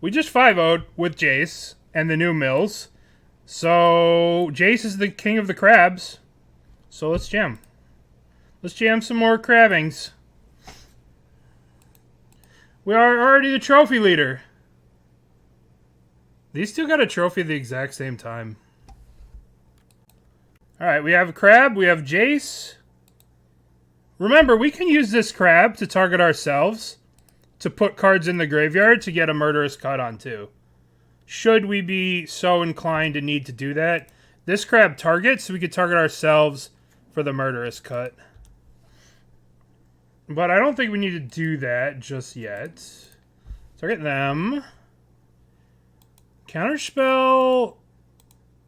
we just 5-0'd with Jace and the new mills. So, Jace is the king of the crabs. So, let's jam. Let's jam some more crabbings. We are already the trophy leader. These two got a trophy at the exact same time. Alright, we have a crab. We have Jace. Remember, we can use this crab to target ourselves to put cards in the graveyard to get a Murderous Cut on too. Should we be so inclined to need to do that, this crab targets, so we could target ourselves for the Murderous Cut. But I don't think we need to do that just yet. Target them. Counterspell.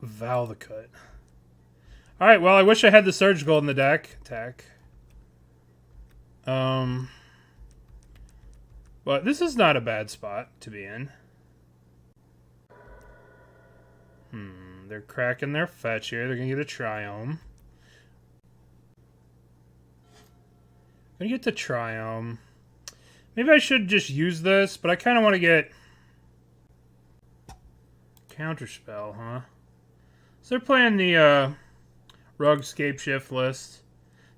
Valdecut. Alright, well, I wish I had the Surgical in the deck. Attack. But this is not a bad spot to be in. They're cracking their fetch here. They're going to get a Triome. Gonna get the Triome. Maybe I should just use this, but I kind of want to get Counterspell, huh? So they're playing the Rogue Scapeshift list.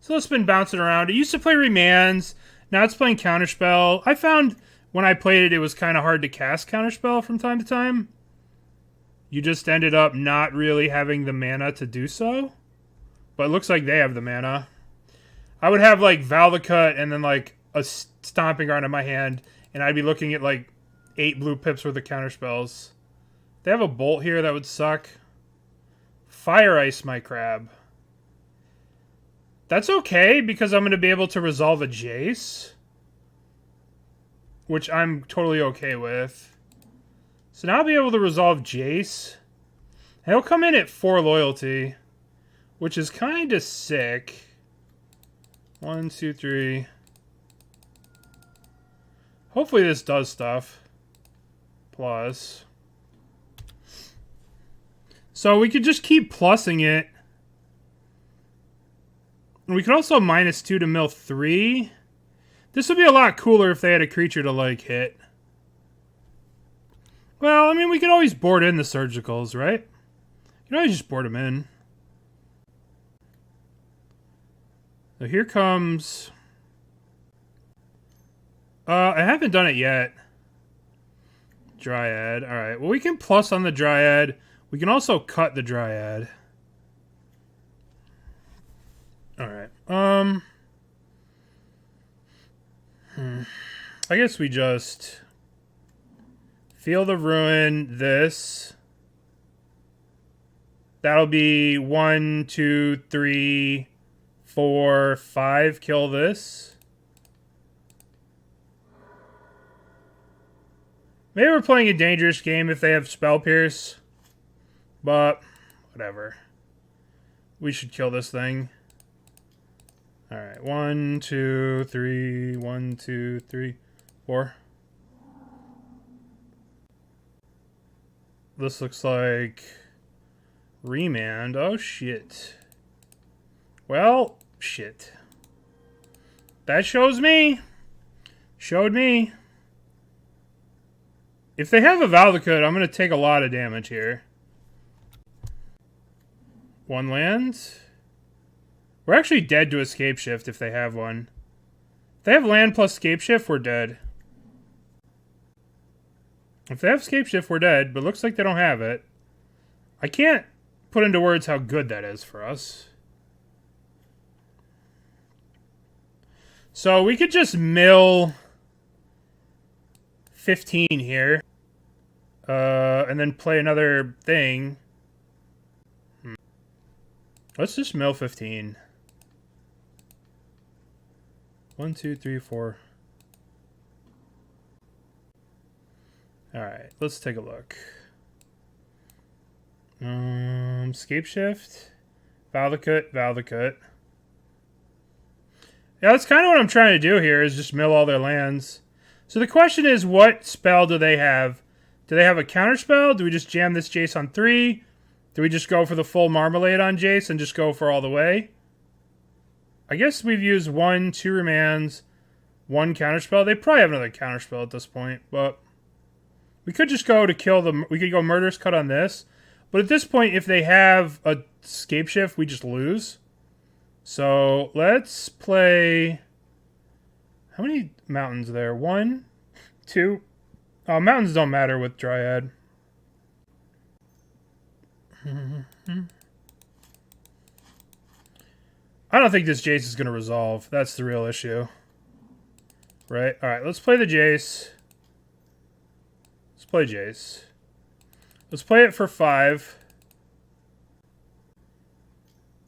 So it's been bouncing around. It used to play Remands. Now it's playing Counterspell. I found when I played it, it was kind of hard to cast Counterspell from time to time. You just ended up not really having the mana to do so. But it looks like they have the mana. I would have, like, Valdecut and then, like, a Stomping Ground in my hand, and I'd be looking at, like, 8 blue pips worth of counterspells. They have a Bolt here, that would suck. Fire Ice my crab. That's okay, because I'm going to be able to resolve a Jace. Which I'm totally okay with. So now I'll be able to resolve Jace. And he'll come in at 4 loyalty. Which is kind of sick. 1, 2, 3. Hopefully this does stuff. Plus. So we could just keep plussing it. We could also -2 to mill 3. This would be a lot cooler if they had a creature to, like, hit. Well, I mean, we could always board in the Surgicals, right? You can always just board them in. So here comes... I haven't done it yet. Dryad. Alright, well, we can plus on the Dryad. We can also cut the Dryad. Alright, I guess we just... Feel the Ruin, this. That'll be 1, 2, 3, 4, 5. Kill this. Maybe we're playing a dangerous game if they have Spell Pierce. But, whatever. We should kill this thing. Alright, 1, 2, 3, 1, 2, 3, 4. This looks like Remand. Oh, shit. Well, shit. That shows me. Showed me. If they have a Valdecut, I'm going to take a lot of damage here. 1 land. We're actually dead to Escape Shift if they have one. If they have land plus Escape Shift, we're dead. If they have Escape Shift, we're dead, but it looks like they don't have it. I can't put into words how good that is for us. So we could just mill 15 here. And then play another thing. Let's just mill 15. 1, 2, 3, 4. Alright, let's take a look. Escape Shift. Valdecut, Valdecut. Yeah, that's kind of what I'm trying to do here, is just mill all their lands. So the question is, what spell do they have? Do they have a counterspell? Do we just jam this Jace on 3? Do we just go for the full Marmalade on Jace and just go for all the way? I guess we've used 1, 2 remands, 1 counterspell. They probably have another counterspell at this point, but We could just go to kill them. We could go Murderous Cut on this. But at this point, if they have a Scapeshift, we just lose. So let's play... How many mountains there? 1, 2. Oh, mountains don't matter with Dryad. I don't think this Jace is going to resolve. That's the real issue. Right? Alright, let's play the Jace. Let's play Jace. Let's play it for 5.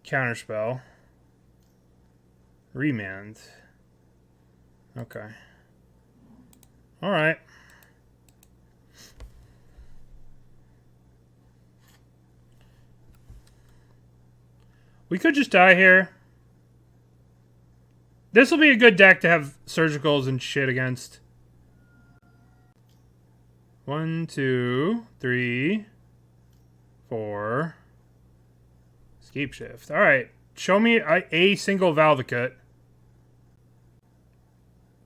Counterspell. Remand. Okay. Alright. We could just die here. This will be a good deck to have surgicals and shit against. 1, 2, 3, 4. Scapeshift. Alright. Show me a single Valvacate.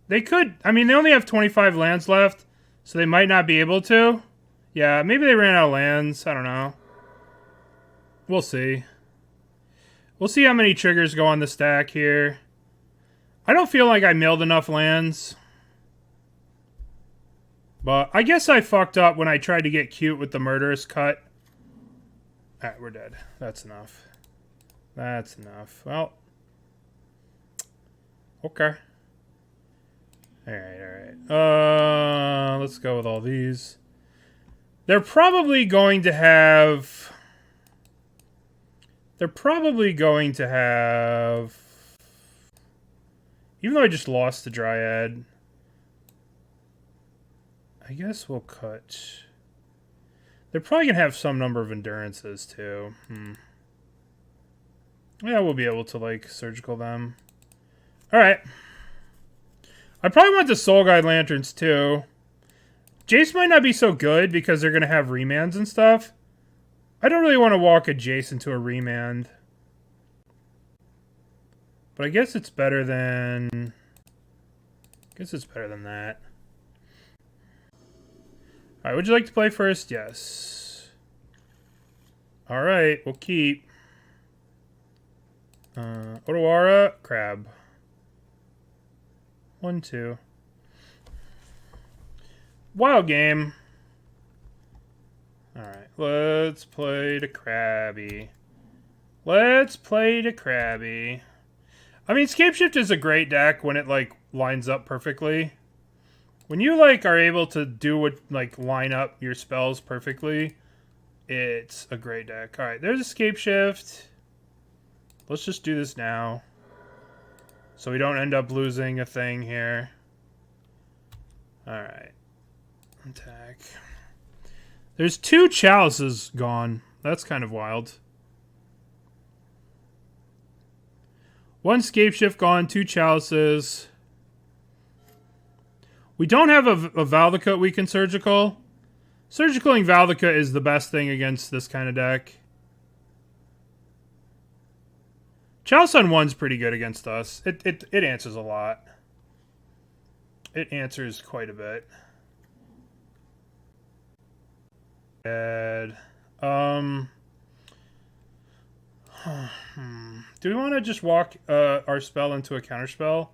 They could... I mean, they only have 25 lands left, so they might not be able to. Yeah, maybe they ran out of lands. I don't know. We'll see. We'll see how many triggers go on the stack here. I don't feel like I milled enough lands. But I guess I fucked up when I tried to get cute with the Murderous Cut. Alright, we're dead. That's enough. That's enough. Well. Okay. Alright, alright. Let's go with all these. They're probably going to have... They're probably going to have... Even though I just lost the Dryad, I guess we'll cut. They're probably going to have some number of endurances, too. Yeah, we'll be able to, like, surgical them. Alright. I probably want the Soul Guide Lanterns, too. Jace might not be so good because they're going to have remands and stuff. I don't really want to walk a Jace into a remand. But I guess it's better than... I guess it's better than that. Alright, would you like to play first? Yes. Alright, we'll keep. Otawara, Crab. 1, 2. Wild game. Alright, let's play the Krabby. Let's play the Krabby. I mean, Scapeshift is a great deck when it, like, lines up perfectly. When you, like, are able to do what, like, line up your spells perfectly, it's a great deck. Alright, there's a Scapeshift. Let's just do this now. So we don't end up losing a thing here. Alright. Attack. There's 2 chalices gone. That's kind of wild. 1 Scapeshift gone, 2 chalices. We don't have a Valvacate we can surgical. Surgicaling Valvacate is the best thing against this kind of deck. Chalice on 1's pretty good against us. It answers a lot. It answers quite a bit. Bad. Do we want to just walk our spell into a counterspell?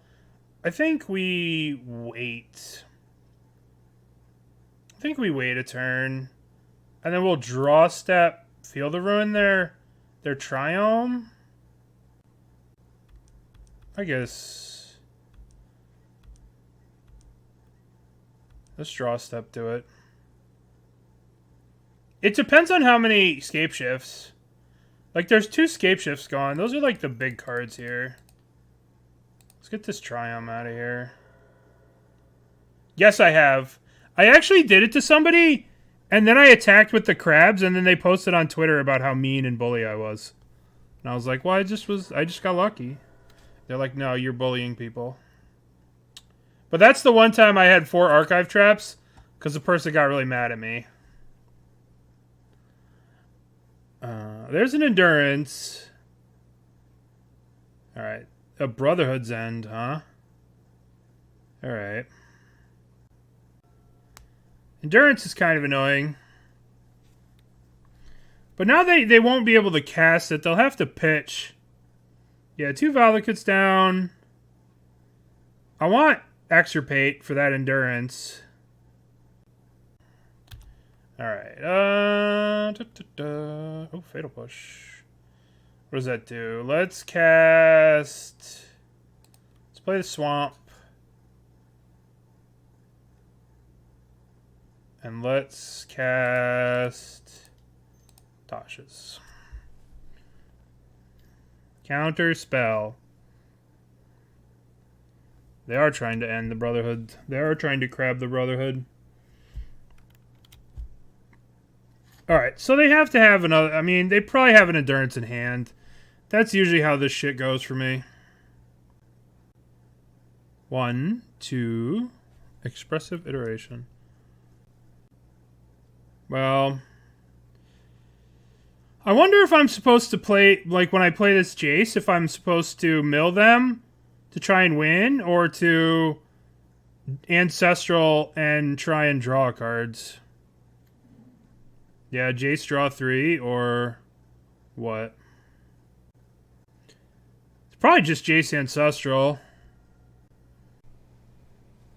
I think we wait. I think we wait a turn. And then we'll draw step, Field of Ruin their Triome. I guess. Let's draw step to it. It depends on how many Scapeshifts. Like, there's 2 Scapeshifts gone. Those are, like, the big cards here. Let's get this Triome out of here. Yes, I have. I actually did it to somebody, and then I attacked with the crabs, and then they posted on Twitter about how mean and bully I was. And I was like, well, I just got lucky. They're like, no, you're bullying people. But that's the one time I had 4 archive traps, because the person got really mad at me. There's an endurance. Alright. A Brotherhood's End, huh? Alright. Endurance is kind of annoying. But now they won't be able to cast it. They'll have to pitch. Yeah, 2 Valakut's down. I want Extirpate for that endurance. Alright. Oh, Fatal Push. What does that do? Let's cast... Let's play the Swamp. And let's cast... Tasha's. Counter spell. They are trying to end the Brotherhood. They are trying to crab the Brotherhood. Alright, so they have to have another... I mean, they probably have an Endurance in hand. That's usually how this shit goes for me. 1, 2... Expressive Iteration. Well... I wonder if I'm supposed to play... Like, when I play this Jace, if I'm supposed to mill them to try and win, or to Ancestral and try and draw cards. Yeah, Jace draw 3, or what? It's probably just Jace Ancestral.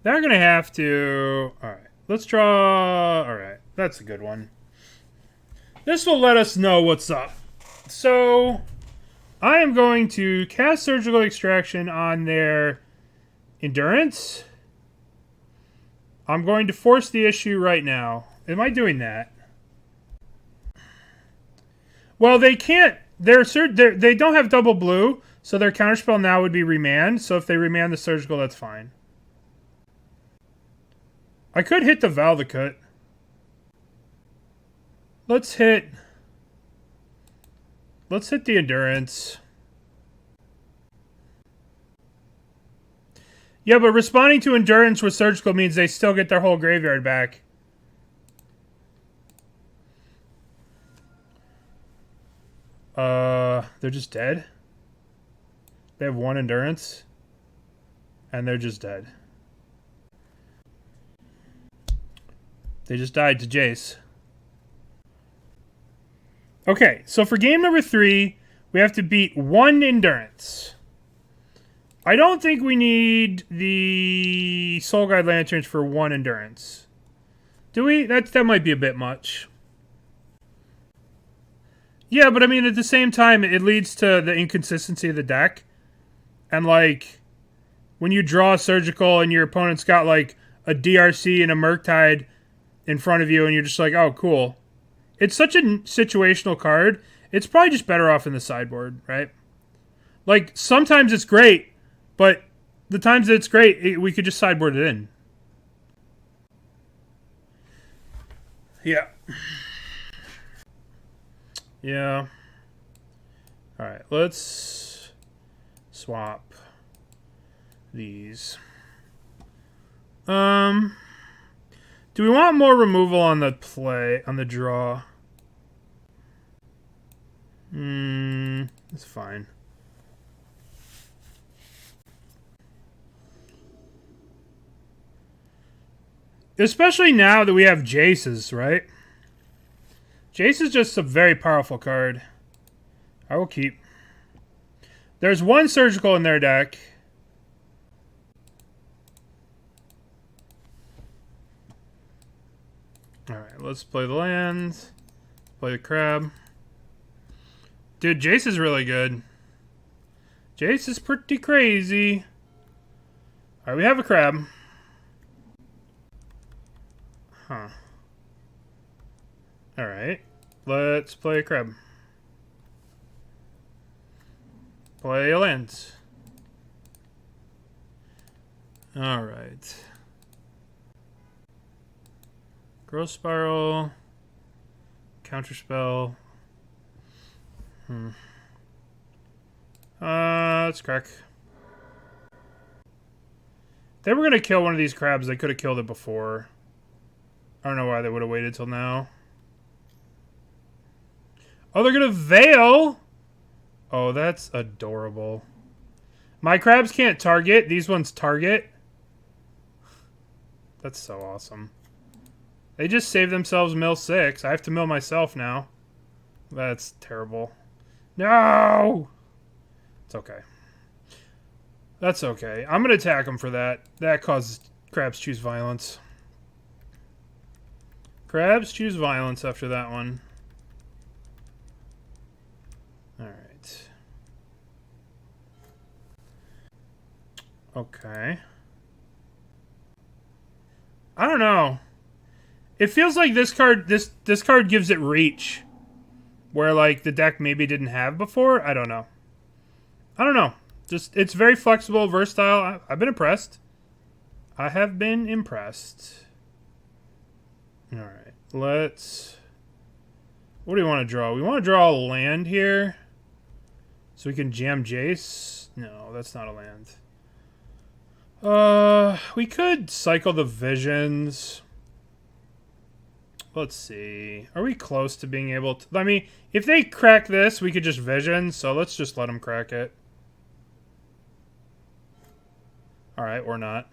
They're going to have to... Alright, let's draw... Alright, that's a good one. This will let us know what's up. So... I am going to cast Surgical Extraction on their Endurance. I'm going to force the issue right now. Am I doing that? Well, they can't. They don't have double blue, so their counterspell now would be Remand. So if they remand the Surgical, that's fine. I could hit the Valakut. Let's hit the Endurance. Yeah, but responding to Endurance with Surgical means they still get their whole graveyard back. They're just dead? They have 1 Endurance? And they're just dead. They just died to Jace. Okay, so for game number 3, we have to beat 1 Endurance. I don't think we need the Soul Guide Lanterns for 1 Endurance. Do we? That might be a bit much. Yeah, but I mean, at the same time, it leads to the inconsistency of the deck. And, like, when you draw a Surgical and your opponent's got, like, a DRC and a Murktide in front of you, and you're just like, oh, cool. It's such a situational card. It's probably just better off in the sideboard, right? Like, sometimes it's great, but the times that it's great, we could just sideboard it in. Yeah. Yeah. Alright, let's swap these. Do we want more removal on the draw? That's fine. Especially now that we have Jace's, right? Jace is just a very powerful card. I will keep. There's 1 Surgical in their deck. Alright, let's play the lands. Play the crab. Dude, Jace is really good. Jace is pretty crazy. Alright, we have a crab. Huh. Alright. Let's play a crab. Play a land. Alright. Growth Spiral. Counterspell. Let's crack. They were gonna kill one of these crabs. They could have killed it before. I don't know why they would have waited till now. Oh, they're gonna Veil! Oh, that's adorable. My crabs can't target. These ones target. That's so awesome. They just saved themselves mill 6. I have to mill myself now. That's terrible. No! It's okay. That's okay. I'm going to attack them for that. That causes crabs choose violence. Crabs choose violence after that one. Alright. Okay. I don't know. It feels like this card this card gives it reach. Where like the deck maybe didn't have before. I don't know. Just it's very flexible, versatile. I've been impressed. I have been impressed. Alright. Let's... What do we want to draw? We want to draw a land here. So we can jam Jace. No, that's not a land. We could cycle the visions. Let's see. Are we close to being able to... I mean, if they crack this, we could just vision. So let's just let them crack it. Alright, or not.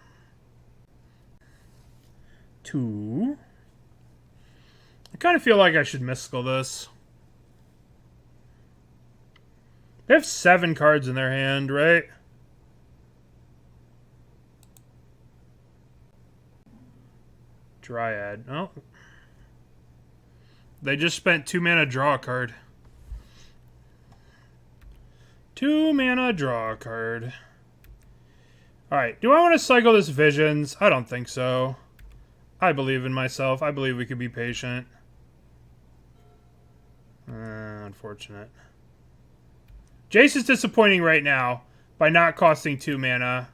2. I kind of feel like I should mystical this. They have 7 cards in their hand, right? Dryad. Oh. They just spent 2 mana, draw a card. 2 mana, draw a card. Alright, do I want to cycle this Visions? I don't think so. I believe in myself. I believe we could be patient. Unfortunate. Jace is disappointing right now by not costing 2 mana.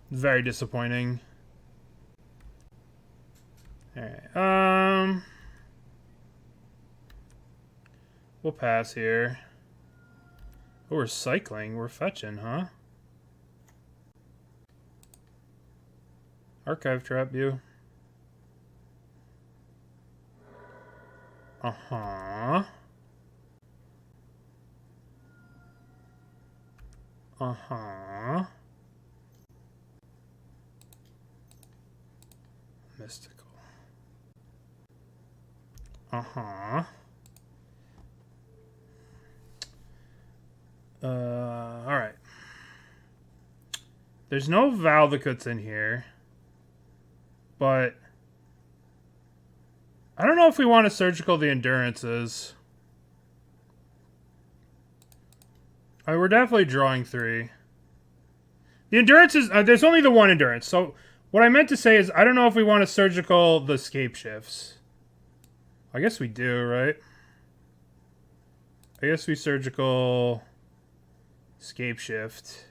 Very disappointing. Alright, we'll pass here. Oh, we're cycling. We're fetching, huh? Archive trap you. Uh-huh. Uh-huh. Mystical. Uh-huh. Alright. There's no Valdicuts in here. But I don't know if we want to surgical the endurances. Alright, we're definitely drawing 3. The endurances, there's only the one endurance. So what I meant to say is I don't know if we want to surgical the scape shifts. I guess we do, right? I guess we surgical scape shift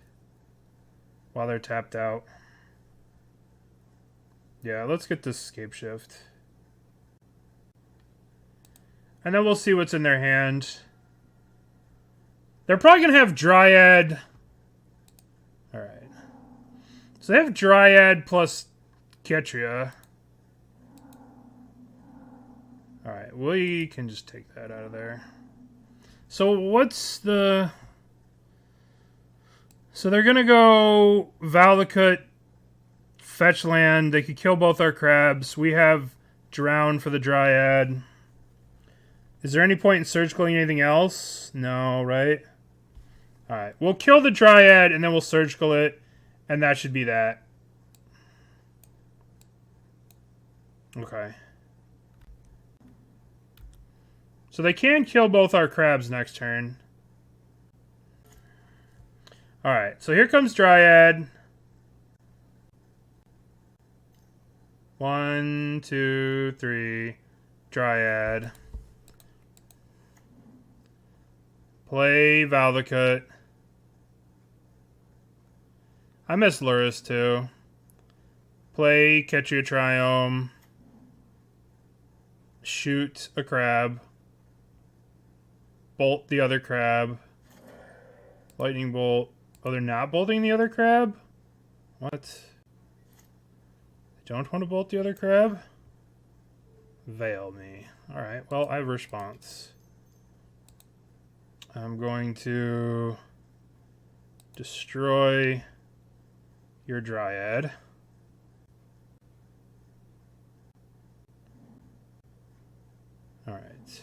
while they're tapped out. Yeah, let's get this scape shift. And then we'll see what's in their hand. They're probably going to have Dryad. Alright. So they have Dryad plus Ketria. Alright, we can just take that out of there. So what's the... So they're going to go Valdicut, fetch land. They could kill both our crabs. We have Drown for the Dryad. Is there any point in surgicaling anything else? No, right? Alright, we'll kill the Dryad and then we'll surgical it. And that should be that. Okay. So they can kill both our crabs next turn. Alright, so here comes Dryad. 1, 2, 3. Dryad. Play Valdicut. I miss Luris too. Play Ketria Triome. Shoot a crab. Bolt the other crab. Lightning bolt. Oh, they're not bolting the other crab? What? They don't want to bolt the other crab? Veil me. Alright, well, I have a response. I'm going to destroy your Dryad. Alright.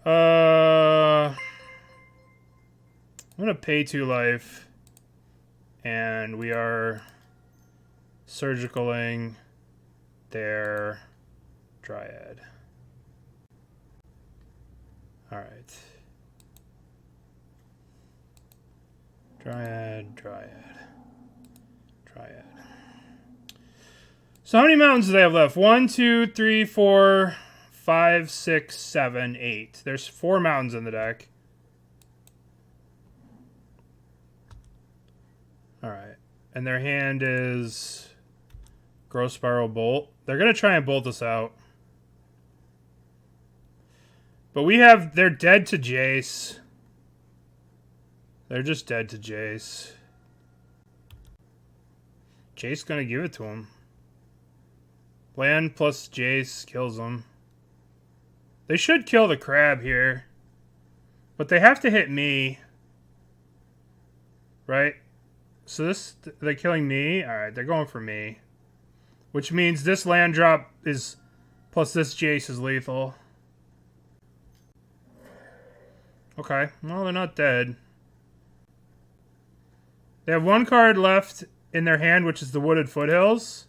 I'm going to pay 2 life. And we are surgicaling their Dryad. Alright. Dryad. So how many mountains do they have left? 1, 2, 3, 4, 5, 6, 7, 8. There's 4 mountains in the deck. Alright. And their hand is Gross Spiral Bolt. They're going to try and bolt us out. But they're dead to Jace. They're just dead to Jace. Jace going to give it to him. Land plus Jace kills them. They should kill the crab here. But they have to hit me. Right? So they're killing me? Alright, they're going for me. Which means this land drop is, plus this Jace is lethal. Okay, well, they're not dead. They have 1 card left in their hand, which is the Wooded Foothills.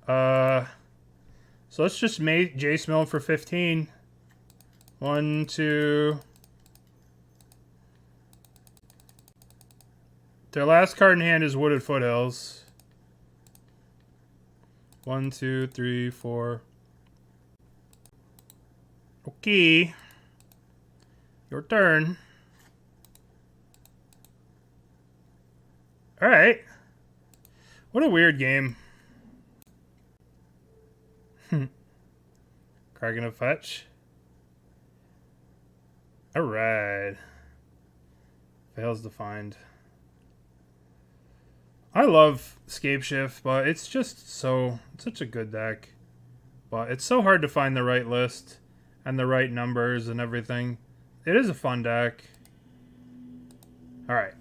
So let's just make Jace mill for 15. 1, 2. Their last card in hand is Wooded Foothills. 1, 2, 3, 4. Okay. Your turn. Alright. What a weird game. Card gonna fetch. Alright. Fails to find. I love Scapeshift, but it's just such a good deck. But it's so hard to find the right list and the right numbers and everything. It is a fun deck. Alright.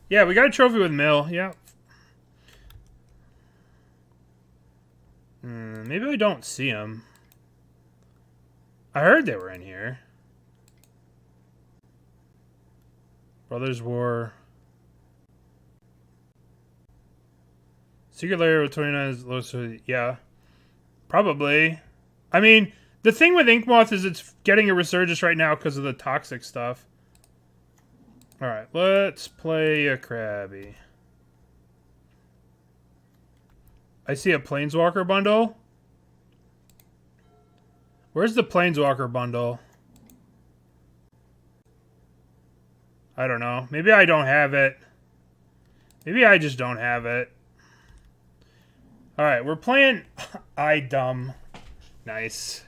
Yeah, we got a trophy with Mill. Yeah. Maybe I don't see them. I heard they were in here. Brothers War. Secret Lair with 29 is lowest. Yeah. Probably. I mean, the thing with Inkmoth is it's getting a resurgence right now because of the toxic stuff. Alright, let's play a Krabby. I see a Planeswalker bundle. Where's the Planeswalker bundle? I don't know. Maybe I don't have it. Maybe I just don't have it. Alright, we're playing I Dumb. Nice.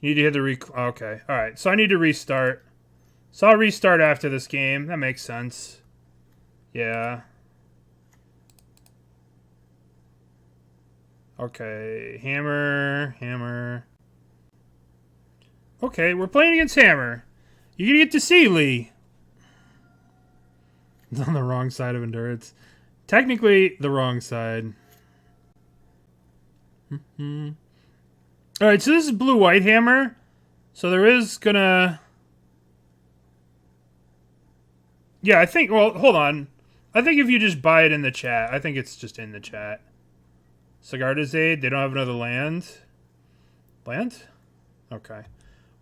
You need to hit the okay. Alright, so I need to restart. So I'll restart after this game. That makes sense. Yeah. Okay, Hammer. Okay, we're playing against Hammer. You're gonna get to see Lee. It's on the wrong side of Endurance. Technically, the wrong side. Alright, so this is blue-white Hammer. So there is gonna... Yeah, I think... Well, hold on. I think if you just buy it in the chat. I think it's just in the chat. Sigarda's Aid. They don't have another land. Land? Okay.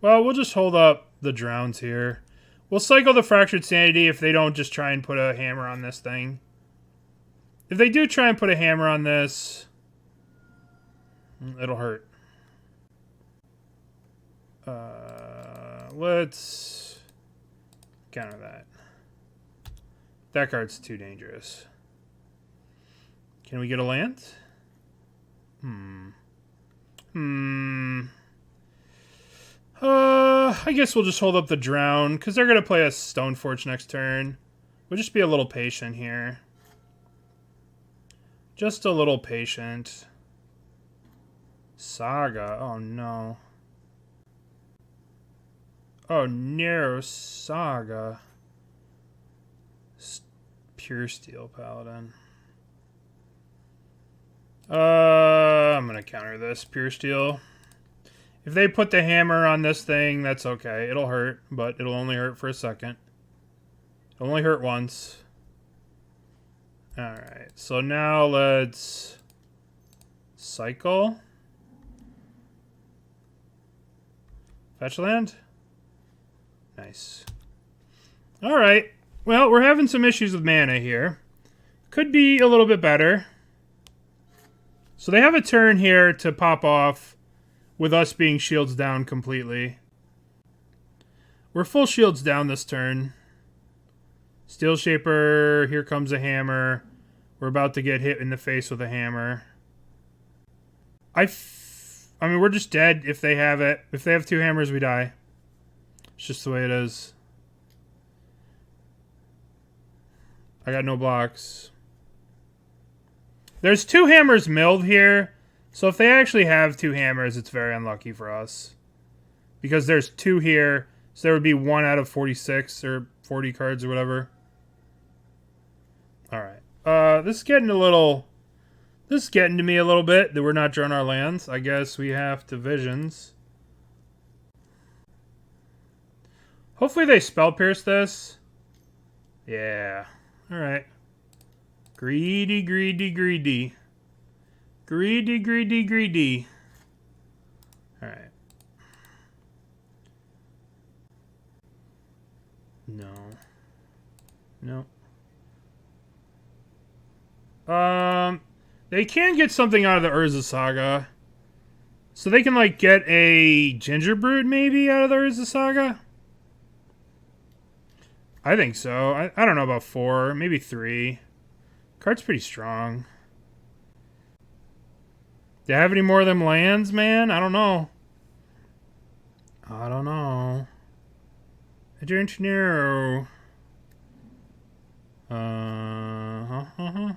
Well, we'll just hold up the Drowns here. We'll cycle the Fractured Sanity if they don't just try and put a hammer on this thing. If they do try and put a hammer on this, it'll hurt. Let's counter that. That card's too dangerous. Can we get a land? I guess we'll just hold up the Drown, because they're going to play a Stoneforge next turn. We'll just be a little patient here. Just a little patient. Saga. Oh, no. Oh, no. Saga. Pure Steel Paladin. counter this pure steel. If they put the hammer on this thing, that's okay. It'll hurt, but it'll only hurt for a second. It'll only hurt once. Alright, so now let's cycle. Fetch land? Nice. Alright, well, we're having some issues with mana here. Could be a little bit better. So they have a turn here to pop off with us being shields down completely. We're full shields down this turn. Steel Shaper, here comes a hammer. We're about to get hit in the face with a hammer. I mean, we're just dead if they have it. If they have 2 hammers, we die. It's just the way it is. I got no blocks. There's 2 hammers milled here. So if they actually have 2 hammers, it's very unlucky for us. Because there's 2 here. So there would be 1 out of 46 or 40 cards or whatever. Alright. This is getting a little... This is getting to me a little bit that we're not drawing our lands. I guess we have to visions. Hopefully they spell pierce this. Yeah. Alright. Greedy, greedy, greedy. Greedy, greedy, greedy. Alright. No. No. They can get something out of the Urza Saga. So they can, like, get a Gingerbrood, maybe, out of the Urza Saga? I think so. I don't know about 4. Maybe 3. Card's pretty strong. Do you have any more of them lands, man? I don't know. I don't know. I don't know.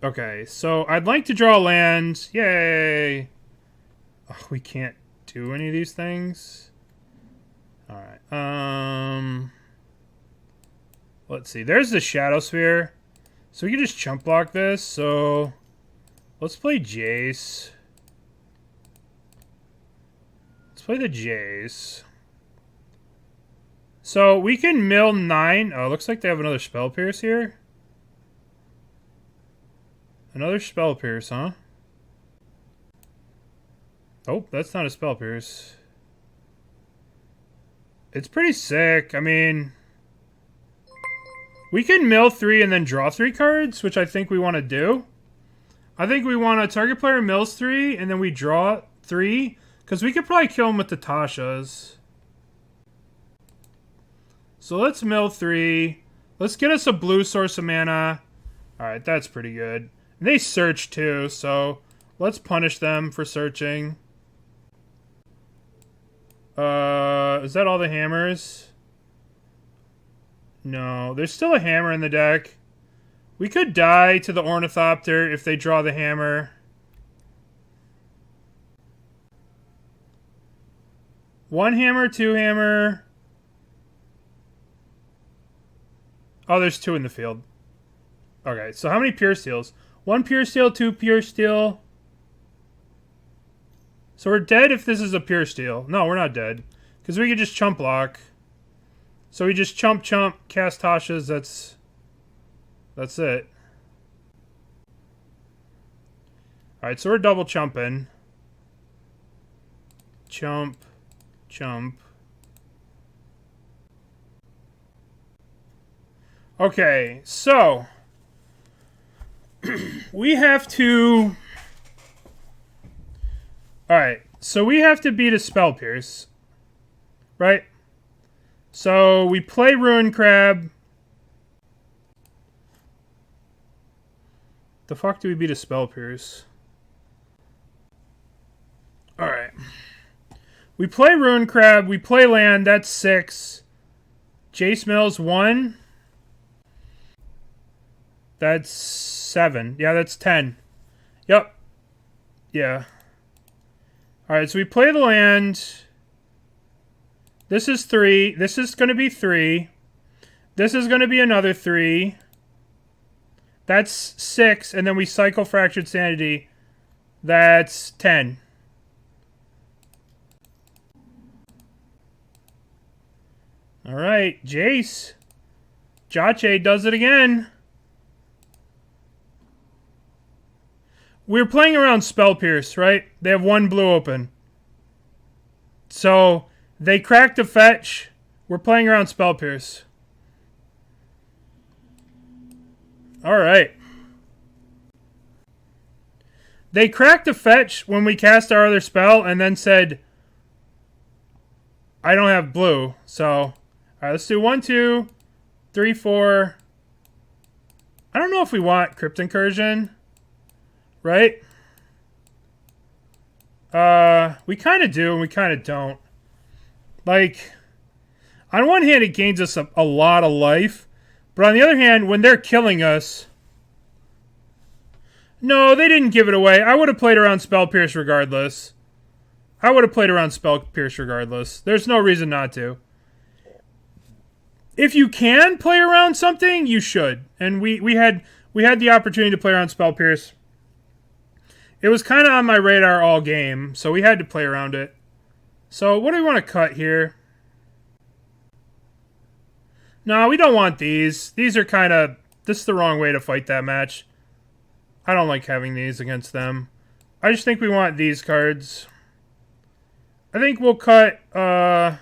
Okay, so I'd like to draw land. Yay! Oh, we can't do any of these things. Alright. Let's see. There's the Shadow Sphere. So we can just chump block this. So let's play Jace. Let's play the Jace. So we can mill 9. Oh, looks like they have another Spell Pierce here. Another Spell Pierce, huh? Oh, that's not a Spell Pierce. It's pretty sick. I mean, we can mill 3 and then draw 3 cards, which I think we want to do. I think we want to target player mills 3 and then we draw 3. Because we could probably kill him with the Tashas. So let's mill 3. Let's get us a blue source of mana. Alright, that's pretty good. And they search too, so let's punish them for searching. Is that all the hammers? No, there's still a hammer in the deck. We could die to the Ornithopter if they draw the hammer. One hammer, 2 hammer. Oh, there's 2 in the field. Okay, so how many pure steals? 1 pure steel, 2 pure steel. So we're dead if this is a pure steel. No, we're not dead. Because we could just chump block. So we just chump, cast Tasha's. That's it. Alright, so we're double chumping. Chump. Okay, so we have to... Alright, so we have to beat a Spell Pierce. Right? So we play Ruin Crab. The fuck do we beat a Spell Pierce? Alright. We play Ruin Crab, we play land, that's 6. Jace Mills 1. That's 7. Yeah, that's 10. Yep. Yeah. Alright, so we play the land. This is 3. This is going to be 3. This is going to be another 3. That's 6, and then we cycle Fractured Sanity. That's 10. Alright, Jace. Jace does it again. We're playing around Spell Pierce, right? They have one blue open. So, they cracked a fetch. We're playing around Spell Pierce. Alright. They cracked a fetch when we cast our other spell and then said, I don't have blue. So, alright, let's do 1, 2, 3, 4. I don't know if we want Crypt Incursion. Right? We kind of do and we kind of don't. Like, on one hand, it gains us a lot of life. But on the other hand, when they're killing us... No, they didn't give it away. I would have played around Spell Pierce regardless. There's no reason not to. If you can play around something, you should. And we had the opportunity to play around Spell Pierce. It was kind of on my radar all game, so we had to play around it. So, what do we want to cut here? No, we don't want these. These are kind of... This is the wrong way to fight that match. I don't like having these against them. I just think we want these cards. I think we'll cut, Fractured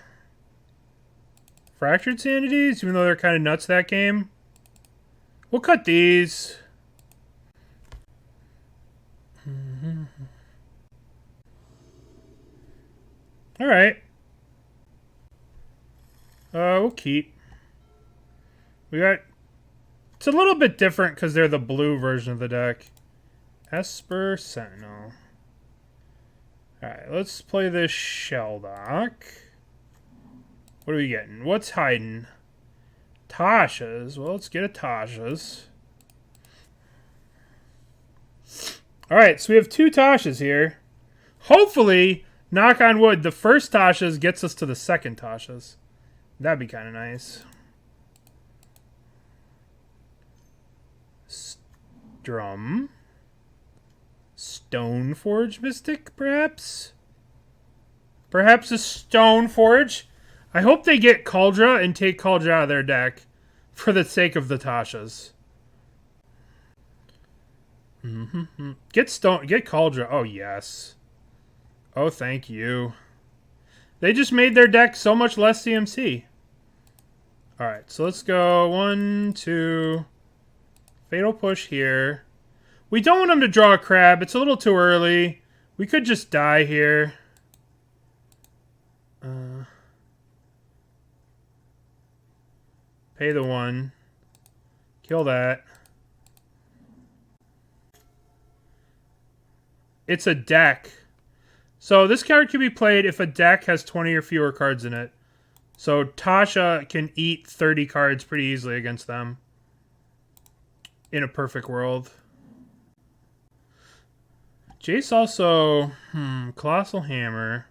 Sanities, even though they're kind of nuts that game. We'll cut these. Alright. We'll keep. We got... It's a little bit different because they're the blue version of the deck. Esper Sentinel. Alright, let's play this Shelldock. What are we getting? What's hiding? Tasha's. Well, let's get a Tasha's. Alright, so we have 2 Tashas here. Hopefully, knock on wood, the first Tasha's gets us to the second Tasha's. That'd be kind of nice. Strum. Stoneforge Mystic, perhaps? Perhaps a Stoneforge? I hope they get Kaldra and take Kaldra out of their deck for the sake of the Tashas. Get Kaldra. Oh, yes. Oh, thank you. They just made their deck so much less CMC. Alright, so let's go 1, 2... Fatal Push here. We don't want him to draw a crab. It's a little too early. We could just die here. Pay the 1. Kill that. It's a deck. So this card can be played if a deck has 20 or fewer cards in it. So Tasha can eat 30 cards pretty easily against them. In a perfect world. Jace also... Colossal Hammer.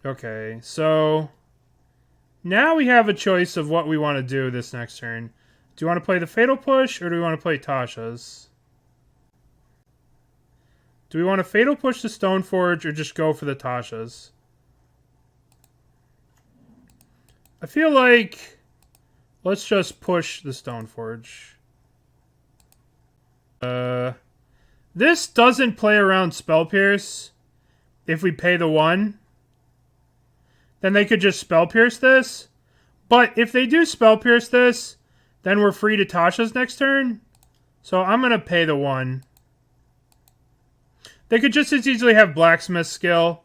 Okay, so... Now we have a choice of what we want to do this next turn. Do you want to play the Fatal Push, or do we want to play Tasha's? Do we want to Fatal Push the Stoneforge, or just go for the Tasha's? I feel like... Let's just push the Stoneforge. This doesn't play around Spell Pierce. If we pay the 1, then they could just Spell Pierce this. But if they do Spell Pierce this, then we're free to Tasha's next turn. So I'm going to pay the 1. They could just as easily have Blacksmith Skill.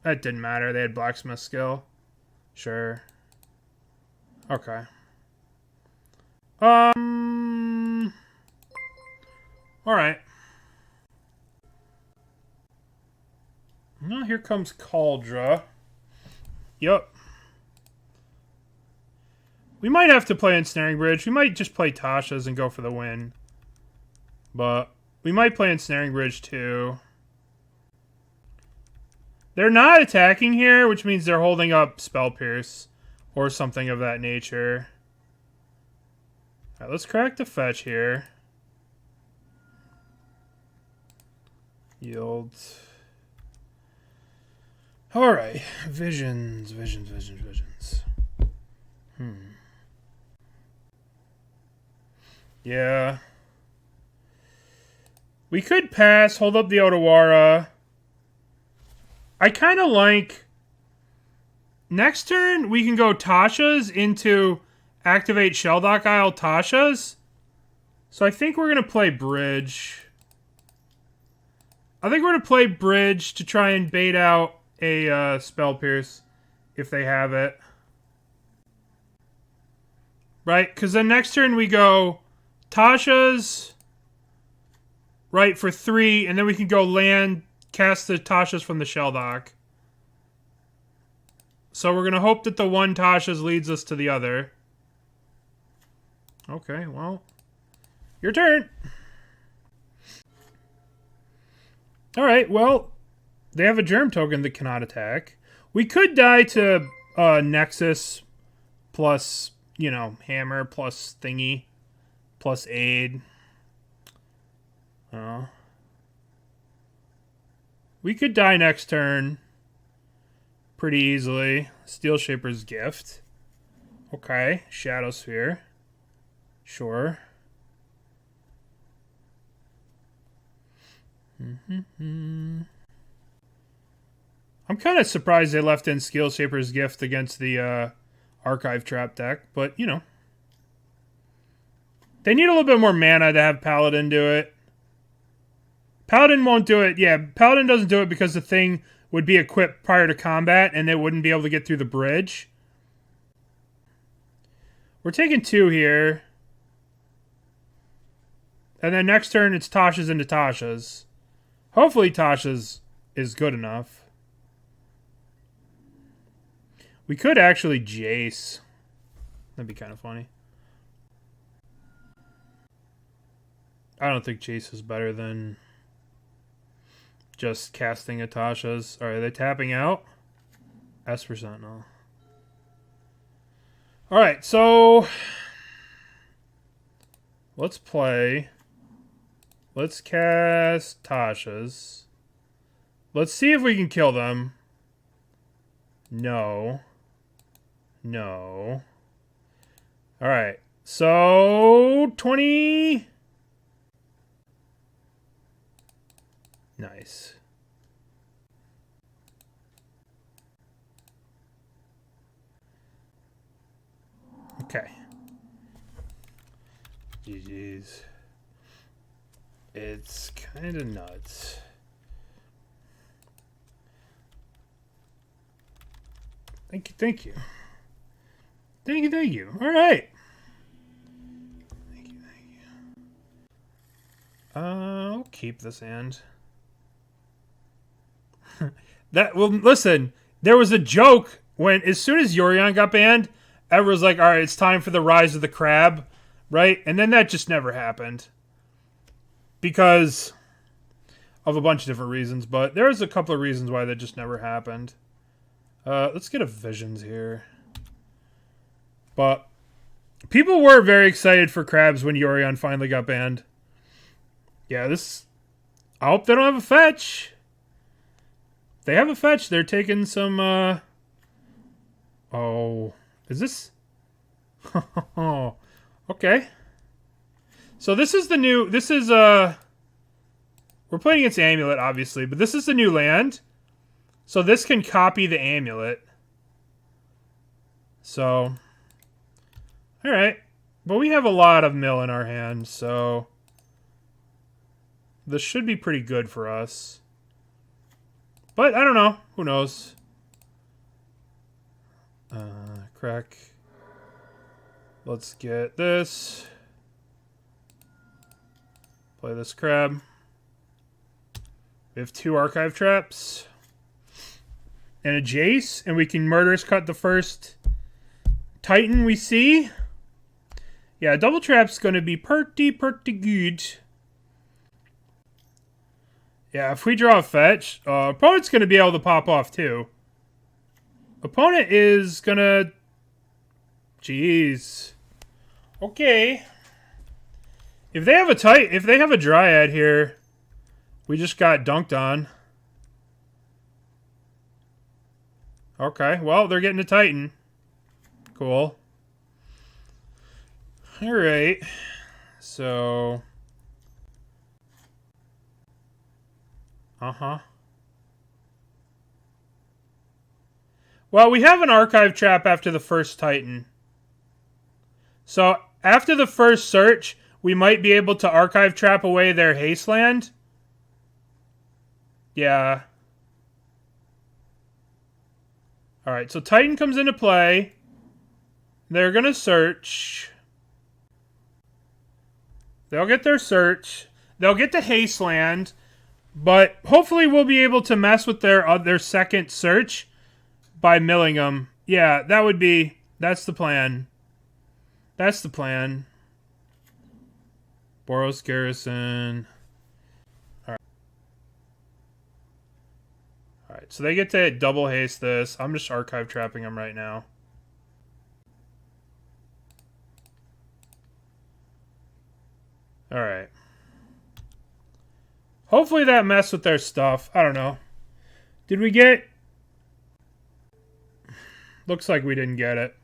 That didn't matter. They had Blacksmith Skill. Sure. Okay. Alright. Now here comes Kaldra. Yup. We might have to play Ensnaring Bridge. We might just play Tasha's and go for the win. But we might play Ensnaring Bridge too. They're not attacking here, which means they're holding up Spell Pierce. Or something of that nature. Alright, let's crack the fetch here. Yield. Alright. Visions. Yeah. We could pass, hold up the Otawara. I kind of like... Next turn, we can go Tasha's into activate Shelldock Isle Tasha's. So I think we're going to play Bridge. I think we're going to play Bridge to try and bait out a Spell Pierce if they have it. Right? Because then next turn we go Tasha's, right, for 3, and then we can go land, cast the Tasha's from the Shelldock. So we're going to hope that the one Tasha's leads us to the other. Okay, well, your turn. Alright, well, they have a Germ token that cannot attack. We could die to Nexus plus, you know, Hammer plus Thingy plus Aid. We could die next turn pretty easily. Steel Shaper's Gift. Okay, Shadow Sphere. Sure. I'm kind of surprised they left in Steel Shaper's Gift against the Archive Trap deck, but, you know. They need a little bit more mana to have Paladin do it. Paladin won't do it. Yeah, Paladin doesn't do it because the thing would be equipped prior to combat and they wouldn't be able to get through the bridge. We're taking 2 here. And then next turn it's Tasha's into Tasha's. Hopefully Tasha's is good enough. We could actually Jace. That'd be kind of funny. I don't think Jace is better than just casting a Tasha's. Alright, are they tapping out? Esper Sentinel. Alright, so let's play. Let's cast Tasha's. Let's see if we can kill them. No. No. Alright, so 20... Nice. Okay. GG's. It's kind of nuts. Thank you, thank you. Thank you, thank you. All right. Thank you, thank you. I'll keep this hand. Well, listen, there was a joke when, as soon as Yorion got banned, everyone was like, all right, it's time for the rise of the crab, right? And then that just never happened. Because of a bunch of different reasons, but there's a couple of reasons why that just never happened. Let's get a Visions here. But people were very excited for crabs when Yorion finally got banned. Yeah, this... I hope they don't have a fetch. If they have a fetch, they're taking some, Oh, is this... Oh, okay. So this is the new... This is, We're playing against Amulet, obviously, but this is the new land. So this can copy the Amulet. So... Alright. But we have a lot of mill in our hand, so... This should be pretty good for us. But, I don't know. Who knows? Crack. Let's get this. Play this crab. We have 2 archive traps. And a Jace. And we can Murderous Cut the first Titan we see. Yeah, double trap's going to be pretty good. Yeah, if we draw a fetch, opponent's going to be able to pop off too. Opponent is going to... Jeez. Okay. If they have a Dryad here, We just got dunked on. Okay, well, they're getting a Titan. Cool. Alright. So... Uh-huh. Well, we have an archive trap after the first Titan. So, after the first search, we might be able to archive trap away their haste land. Yeah. Alright, so Titan comes into play. They're gonna search. They'll get their search. They'll get the haste land. But hopefully we'll be able to mess with their second search by milling them. Yeah, that would be... That's the plan. That's the plan. Boros Garrison. Alright. Alright, so they get to double haste this. I'm just archive trapping them right now. Alright. Hopefully that messed with their stuff. I don't know. Did we get... Looks like we didn't get it.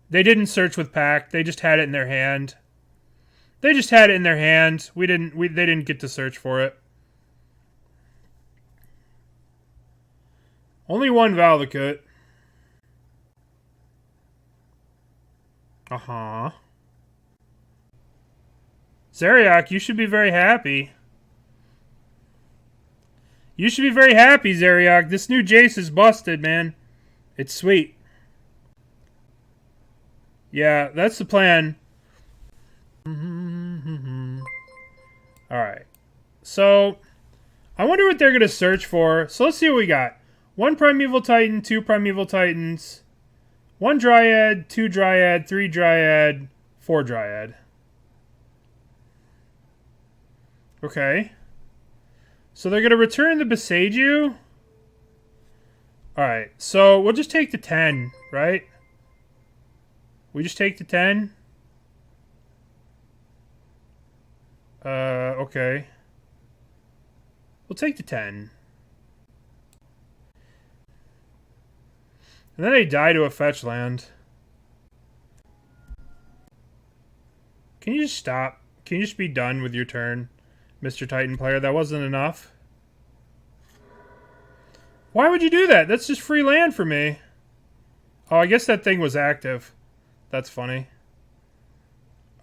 They didn't search with Pact. They just had it in their hand. They just had it in their hand. They didn't get to search for it. Only one Valakut. Uh-huh. Zeriak, you should be very happy. You should be very happy, Zeriak. This new Jace is busted, man. It's sweet. Yeah, that's the plan. Alright. So, I wonder what they're going to search for. So let's see what we got. 1 Primeval Titan, 2 Primeval Titans, 1 Dryad, 2 Dryad, 3 Dryad, 4 Dryad. Okay. So they're going to return the Beseiju. Alright, so we'll just take the 10, right? We just take the 10? Okay. We'll take the 10. And then they die to a fetch land. Can you just stop? Can you just be done with your turn, Mr. Titan player? That wasn't enough. Why would you do that? That's just free land for me. Oh, I guess that thing was active. That's funny.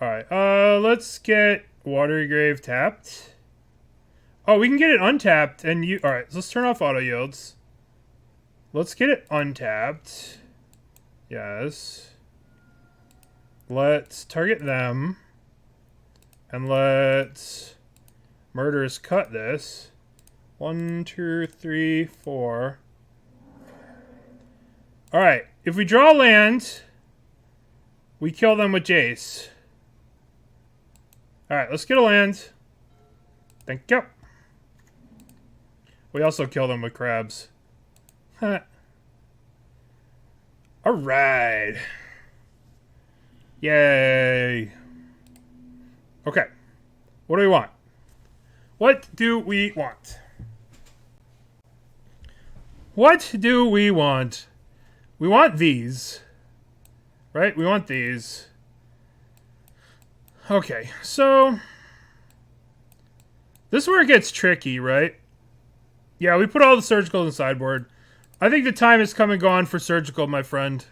Alright, let's get Watery Grave tapped. Oh, we can get it untapped and you... Alright, so let's turn off auto yields. Let's get it untapped. Yes. Let's target them. And let's Murderous Cut this. 1, 2, 3, 4. Alright, if we draw land, we kill them with Jace. Alright, let's get a land. Thank you. We also kill them with crabs. Alright. Yay. Okay. What do we want? What do we want? What do we want? We want these. Right? We want these. Okay, so... This is where it gets tricky, right? Yeah, we put all the surgical in the sideboard. I think the time has come and gone for surgical, my friend.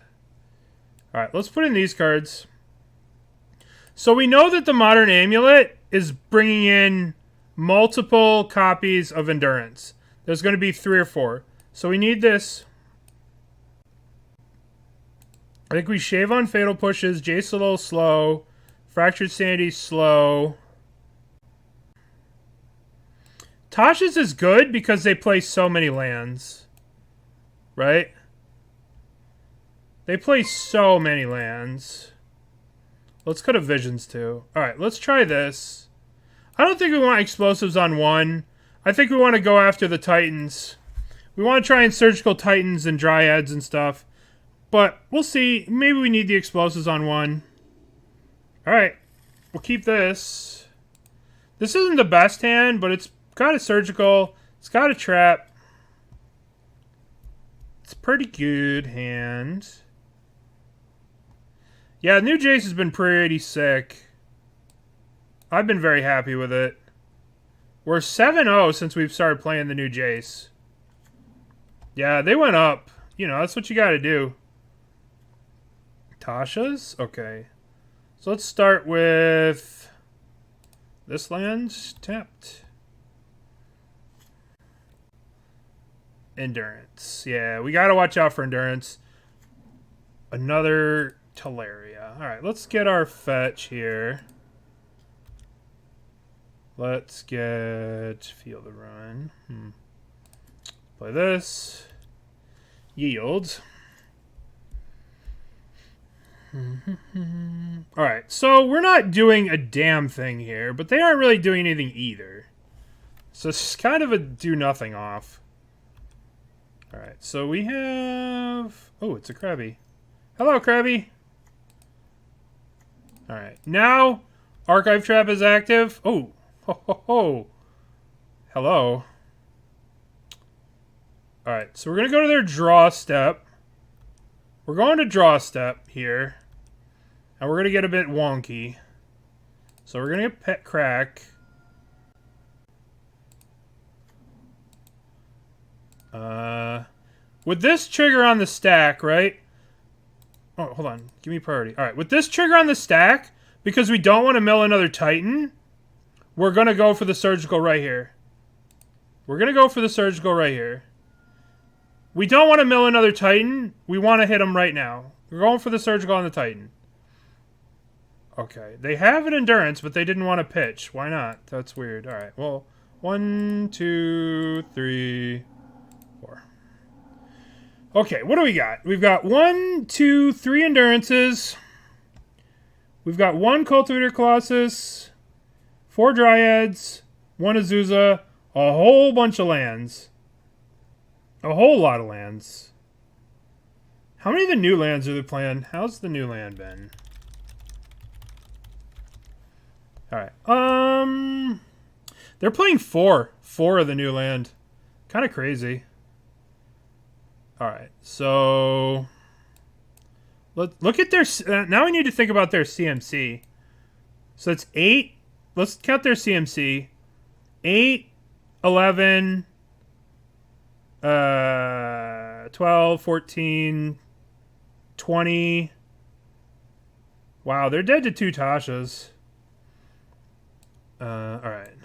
Alright, let's put in these cards. So we know that the Modern Amulet is bringing in multiple copies of Endurance. There's going to be 3 or 4. So we need this. I think we shave on Fatal Pushes. Jace a little slow. Fractured Sanity slow. Tasha's is good because they play so many lands. Right? They play so many lands. Let's cut a Visions too. Alright, let's try this. I don't think we want explosives on 1. I think we want to go after the Titans. We want to try and surgical Titans and Dryads and stuff. But we'll see. Maybe we need the explosives on 1. Alright. We'll keep this. This isn't the best hand, but it's got a surgical. It's got a trap. It's a pretty good hand. Yeah, new Jace has been pretty sick. I've been very happy with it. We're 7-0 since we've started playing the new Jace. Yeah, they went up. You know, that's what you gotta do. Tasha's? Okay. So let's start with this land. Tapped. Endurance. Yeah, we gotta watch out for Endurance. Another Teleria. Alright, let's get our fetch here. Let's get Feel the Ruin. Play this. Yield. Alright, so we're not doing a damn thing here, but they aren't really doing anything either. So it's kind of a do-nothing off. Alright, so we have... Oh, it's a Krabby. Hello, Krabby! Alright, now Archive Trap is active. Oh, ho ho ho. Hello. Alright, so we're going to go to their draw step. We're going to draw step here. And we're going to get a bit wonky. So we're going to get Pet Crack. With this trigger on the stack, right? Oh, hold on. Give me priority. Alright, with this trigger on the stack, because we don't want to mill another Titan, we're going to go for the surgical right here. We're going to go for the surgical right here. We don't want to mill another Titan. We want to hit him right now. We're going for the surgical on the Titan. Okay. They have an endurance, but they didn't want to pitch. Why not? That's weird. Alright, well, 1, 2, 3, 4. Okay, what do we got? We've got 1, 2, 3 endurances. We've got 1 Cultivator Colossus, 4 Dryads, 1 Azusa, a whole bunch of lands. A whole lot of lands. How many of the new lands are they playing? How's the new land been? Alright. They're playing 4. 4 of the new land. Kind of crazy. Alright, so... Look at their... now we need to think about their CMC. So it's 8. Let's count their CMC. 8, 11... 12, 14, 20. Wow, they're dead to 2 Tashas. Alright.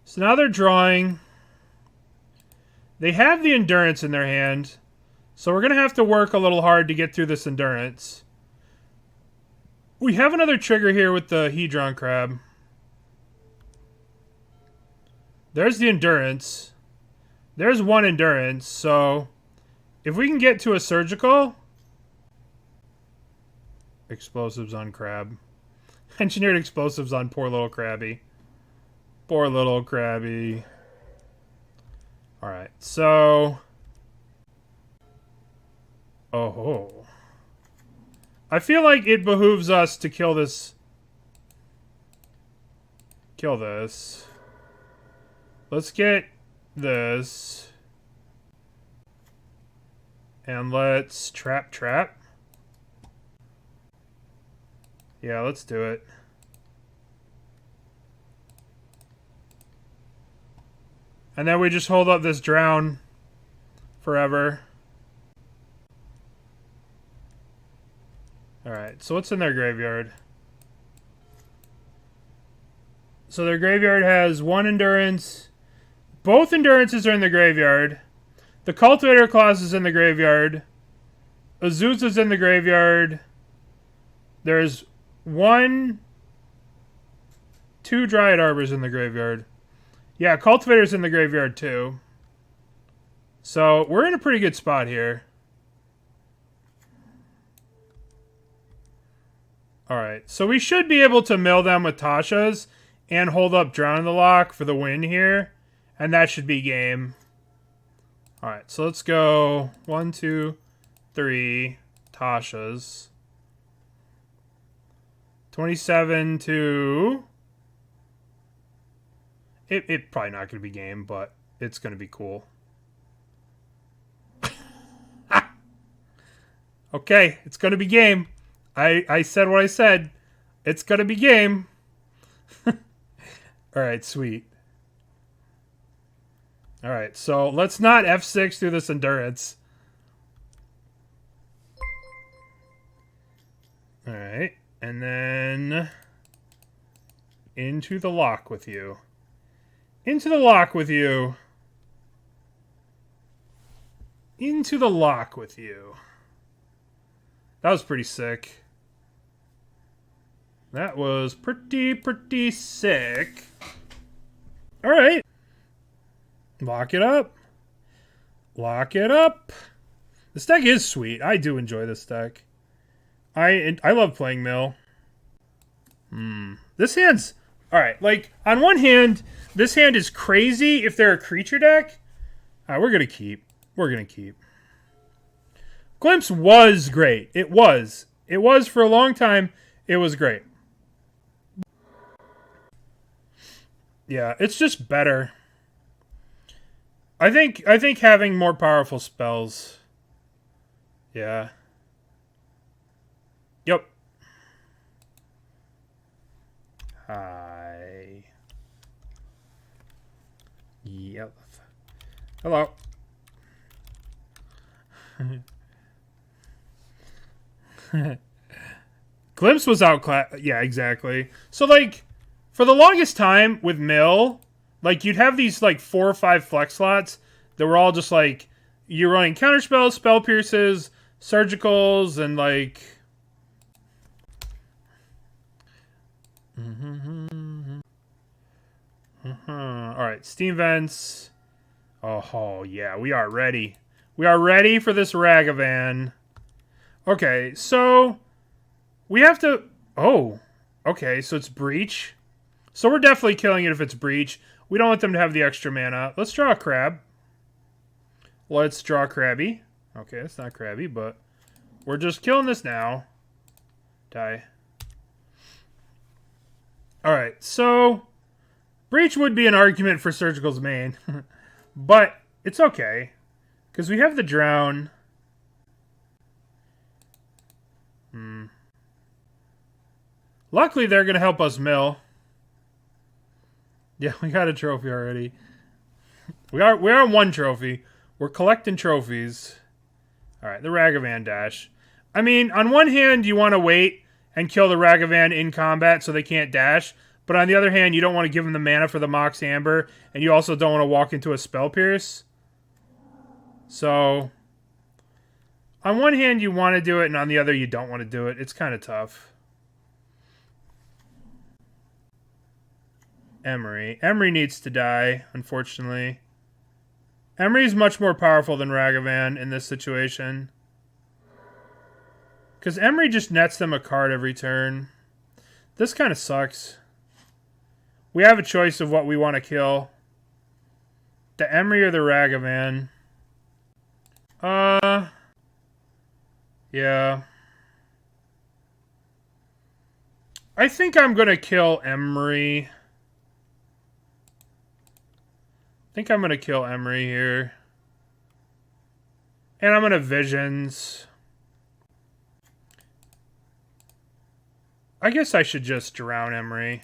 So now they're drawing. They have the endurance in their hand. So we're going to have to work a little hard to get through this endurance. We have another trigger here with the Hedron Crab. There's the endurance. There's 1 endurance, so if we can get to a surgical... Explosives on Crab. Engineered explosives on poor little Krabby. Poor little Krabby. Alright, so... Oh. I feel like it behooves us to kill this. Kill this. Let's get this. And let's trap. Yeah, let's do it. And then we just hold up this drown forever. Alright, so what's in their graveyard? So their graveyard has 1 endurance. Both endurances are in the graveyard. The Cultivator Clause is in the graveyard. Azusa's in the graveyard. There's 2 Dryad Arbors in the graveyard. Yeah, Cultivator's in the graveyard too. So we're in a pretty good spot here. Alright, so we should be able to mill them with Tasha's and hold up Drown in the Loch for the win here. And that should be game. Alright, so let's go 1, 2, 3 Tasha's. 27 to It's probably not going to be game, but it's going to be cool. Okay, it's going to be game. I said what I said. It's going to be game. Alright, sweet. Alright, so let's not F6 through this endurance. Alright, and then into the lock with you. Into the lock with you. Into the lock with you. That was pretty sick. That was pretty sick. Alright. Lock it up. Lock it up. This deck is sweet. I do enjoy this deck. I love playing mill. This hand's... Alright, like, on one hand, this hand is crazy if they're a creature deck. Alright, we're gonna keep. We're gonna keep. Glimpse was great. It was. It was for a long time. It was great. Yeah, it's just better. I think having more powerful spells. Yeah. Yep. Hi. Yep. Hello. Glimpse was outclassed. Yeah, exactly. So, like, for the longest time with Mill, like, you'd have these, like, 4 or 5 flex slots that were all just, like, you're running counterspells, spell pierces, surgicals, and, like... Alright, Steam Vents. Oh, yeah, we are ready. We are ready for this Ragavan. Okay, so... we have to... oh, okay, so it's Breach. So we're definitely killing it if it's Breach. We don't want them to have the extra mana. Let's draw a Crab. Let's draw Krabby. Okay, it's not Krabby, but we're just killing this now. Die. Alright, so... Breach would be an argument for Surgical's main. But it's okay. Because we have the Drown. Luckily, they're going to help us mill. Yeah, we got a trophy already. We're on 1 trophy. We're collecting trophies. Alright, the Ragavan dash. I mean, on one hand, you want to wait and kill the Ragavan in combat so they can't dash. But on the other hand, you don't want to give them the mana for the Mox Amber. And you also don't want to walk into a Spell Pierce. So, on one hand, you want to do it, and on the other, you don't want to do it. It's kind of tough. Emery. Emery needs to die, unfortunately. Emery is much more powerful than Ragavan in this situation. Because Emery just nets them a card every turn. This kind of sucks. We have a choice of what we want to kill. The Emery or the Ragavan. Yeah. I think I'm going to kill Emery. I think I'm going to kill Emery here. And I'm going to Visions. I guess I should just drown Emery.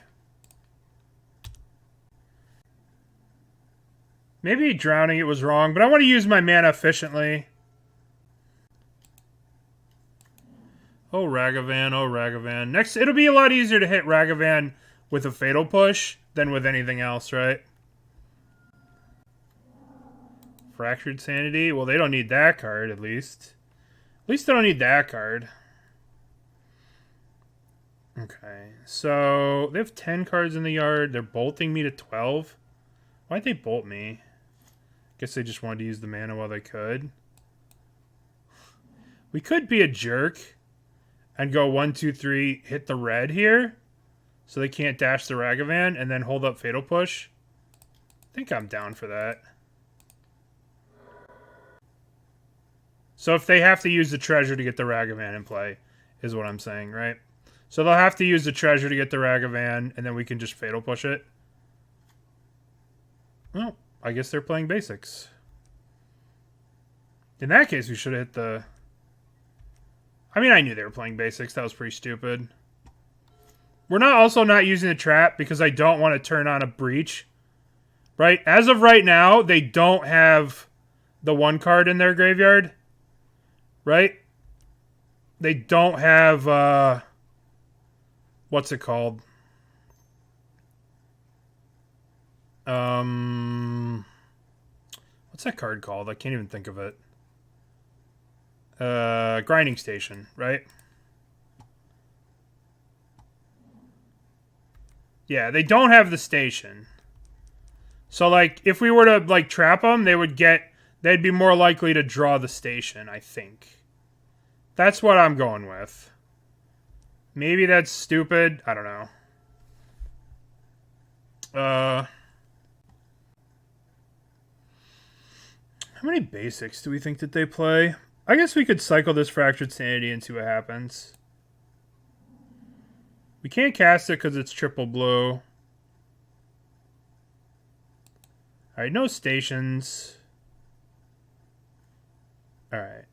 Maybe drowning it was wrong, but I want to use my mana efficiently. Oh, Ragavan. Oh, Ragavan. Next, it'll be a lot easier to hit Ragavan with a Fatal Push than with anything else, right? Fractured Sanity? Well, they don't need that card, at least. At least they don't need that card. Okay, so they have 10 cards in the yard. They're bolting me to 12. Why'd they bolt me? Guess they just wanted to use the mana while they could. We could be a jerk and go 1, 2, 3, hit the red here. So they can't dash the Ragavan and then hold up Fatal Push. I think I'm down for that. So if they have to use the treasure to get the Ragavan in play, is what I'm saying, right? So they'll have to use the treasure to get the Ragavan, and then we can just Fatal Push it. Well, I guess they're playing basics. In that case, we should have hit the... I mean, I knew they were playing basics. That was pretty stupid. We're also not using the trap because I don't want to turn on a breach. Right? As of right now, they don't have the 1 card in their graveyard. Right? They don't have, what's it called? What's that card called? I can't even think of it. Grinding Station, right? Yeah, they don't have the station. So, like, if we were to, like, trap them, they'd be more likely to draw the station, I think. That's what I'm going with. Maybe that's stupid. I don't know. How many basics do we think that they play? I guess we could cycle this Fractured Sanity and see what happens. We can't cast it because it's triple blue. Alright, no stations. Alright.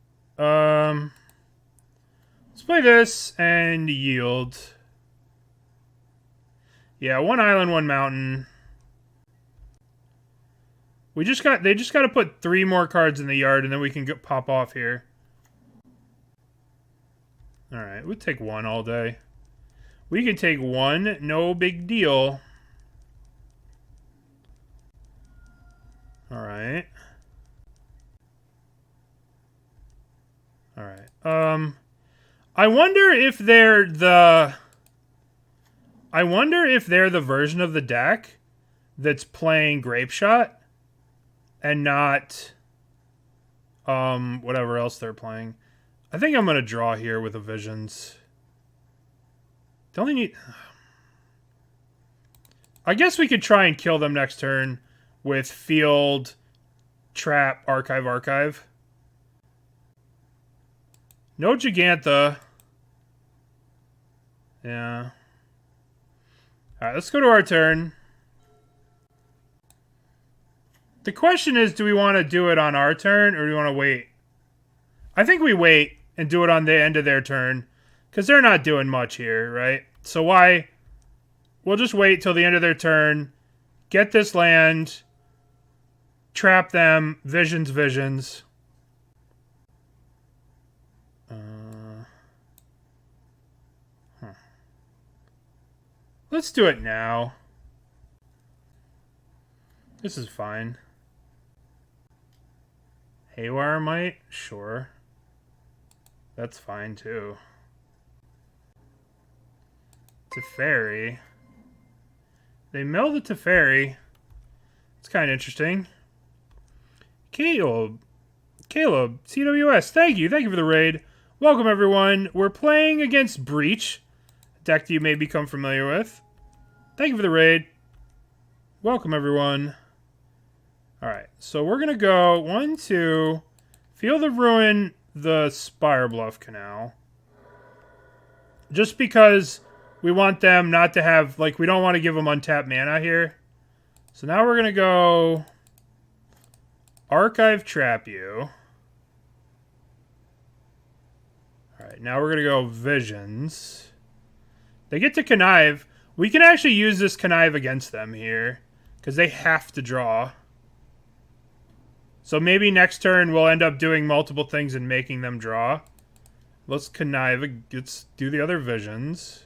Let's play this and yield. Yeah, 1 island, 1 mountain. They just got to put 3 more cards in the yard and then we can pop off here. Alright, we'll take 1 all day. We can take 1, no big deal. Alright. Alright. I wonder if they're the version of the deck that's playing Grapeshot and not whatever else they're playing. I think I'm gonna draw here with a Visions. They only need... I guess we could try and kill them next turn with Field, Trap, Archive. No Gigantha. Yeah. Alright, let's go to our turn. The question is, do we want to do it on our turn, or do we want to wait? I think we wait and do it on the end of their turn, because they're not doing much here, right? So why... We'll just wait till the end of their turn, get this land, trap them, Visions. Let's do it now. This is fine. Haywire Might? Sure. That's fine, too. Teferi. They mill the Teferi. It's kind of interesting. Caleb, CWS, thank you for the raid. Welcome, everyone. We're playing against Breach, a deck that you may become familiar with. Thank you for the raid. Welcome, everyone. Alright, so we're going to go 1, 2, Field of Ruin, the Spire Bluff Canal. Just because we want them not to have, like, we don't want to give them untapped mana here. So now we're going to go Archive Trap You. Alright, now we're going to go Visions. They get to Connive. We can actually use this Connive against them here, because they have to draw. So maybe next turn we'll end up doing multiple things and making them draw. Let's Connive. Let's do the other Visions.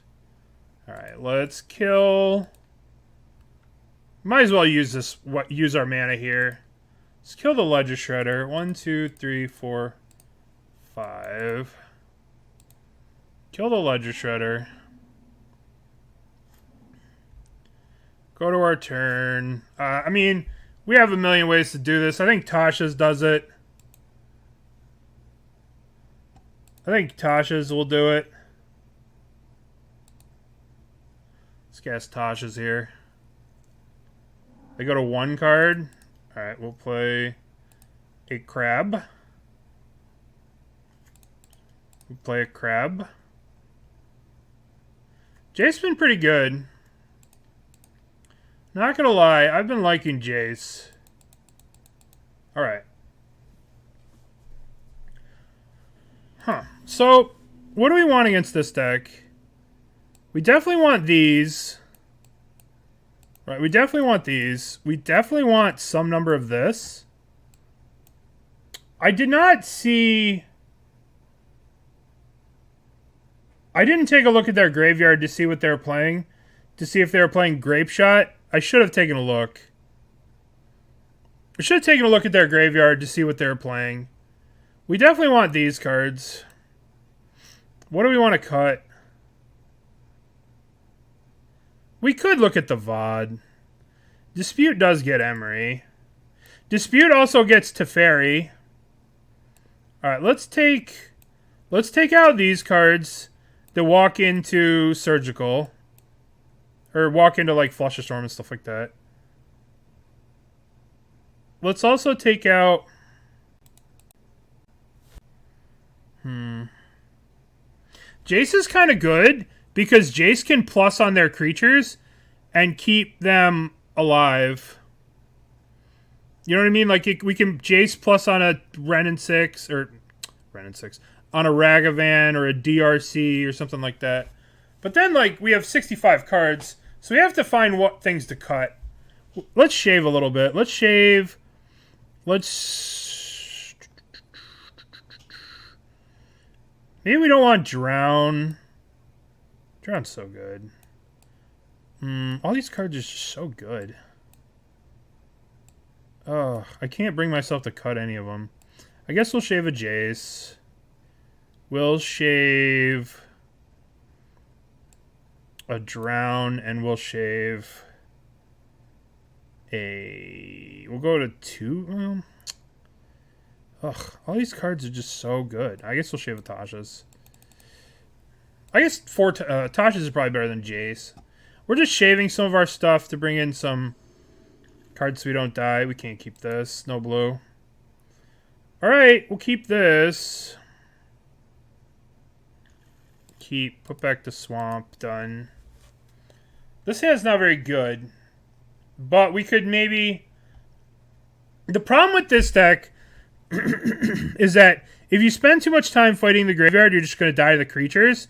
Alright, let's kill... Might as well use this. Use our mana here. Let's kill the Ledger Shredder. 1, 2, 3, 4, 5. Kill the Ledger Shredder. Go to our turn. I mean, we have a million ways to do this. I think Tasha's does it. I think Tasha's will do it. Let's guess Tasha's here. They go to 1 card. Alright, we'll play a Crab. We'll play a Crab. Jace's been pretty good. Not gonna lie, I've been liking Jace. Alright. Huh. So, what do we want against this deck? We definitely want these. Right, we definitely want these. We definitely want some number of this. I did not see... I didn't take a look at their graveyard to see what they were playing. To see if they were playing Grape Shot. I should have taken a look. I should have taken a look at their graveyard to see what they were playing. We definitely want these cards. What do we want to cut? We could look at the VOD. Dispute does get Emery. Dispute also gets Teferi. Alright, let's take out these cards that walk into Surgical. Or walk into like Flush of Storm and stuff like that. Let's also take out... Jace is kind of good because Jace can plus on their creatures and keep them alive. You know what I mean? Like we can Jace plus on a Ren 6 on a Ragavan or a DRC or something like that. But then like we have 65 cards, so we have to find what things to cut. Let's shave a little bit. Let's shave. Maybe we don't want Drown. Drown's so good. All these cards are just so good. Oh, I can't bring myself to cut any of them. I guess we'll shave a Jace. We'll shave a Drown, and we'll shave a... We'll go to 2. Ugh, all these cards are just so good. I guess we'll shave a Tasha's. I guess Tasha's is probably better than Jace. We're just shaving some of our stuff to bring in some cards so we don't die. We can't keep this. No blue. Alright, we'll keep this. Put back the Swamp. Done. This hand's not very good. But we could maybe... The problem with this deck is that if you spend too much time fighting the graveyard, you're just going to die to the creatures.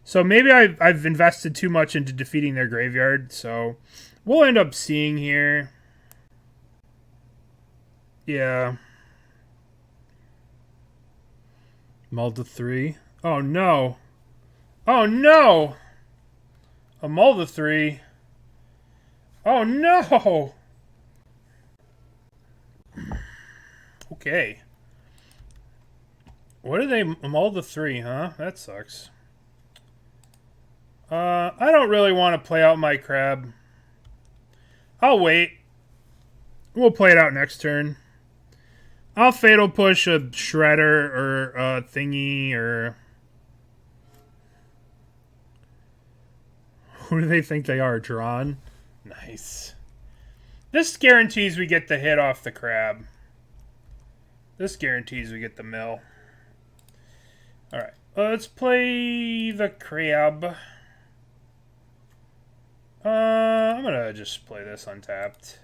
So maybe I've invested too much into defeating their graveyard. So we'll end up seeing here. Yeah. Mull to 3. Oh no. Oh no! A Mull to 3. Oh no! Okay. What are they? Mull to 3, huh? That sucks. I don't really want to play out my crab. I'll wait. We'll play it out next turn. I'll Fatal Push a Shredder or a Thingy or... Who do they think they are? Drawn? Nice. This guarantees we get the hit off the crab. This guarantees we get the mill. Alright. Let's play the crab. I'm gonna just play this untapped.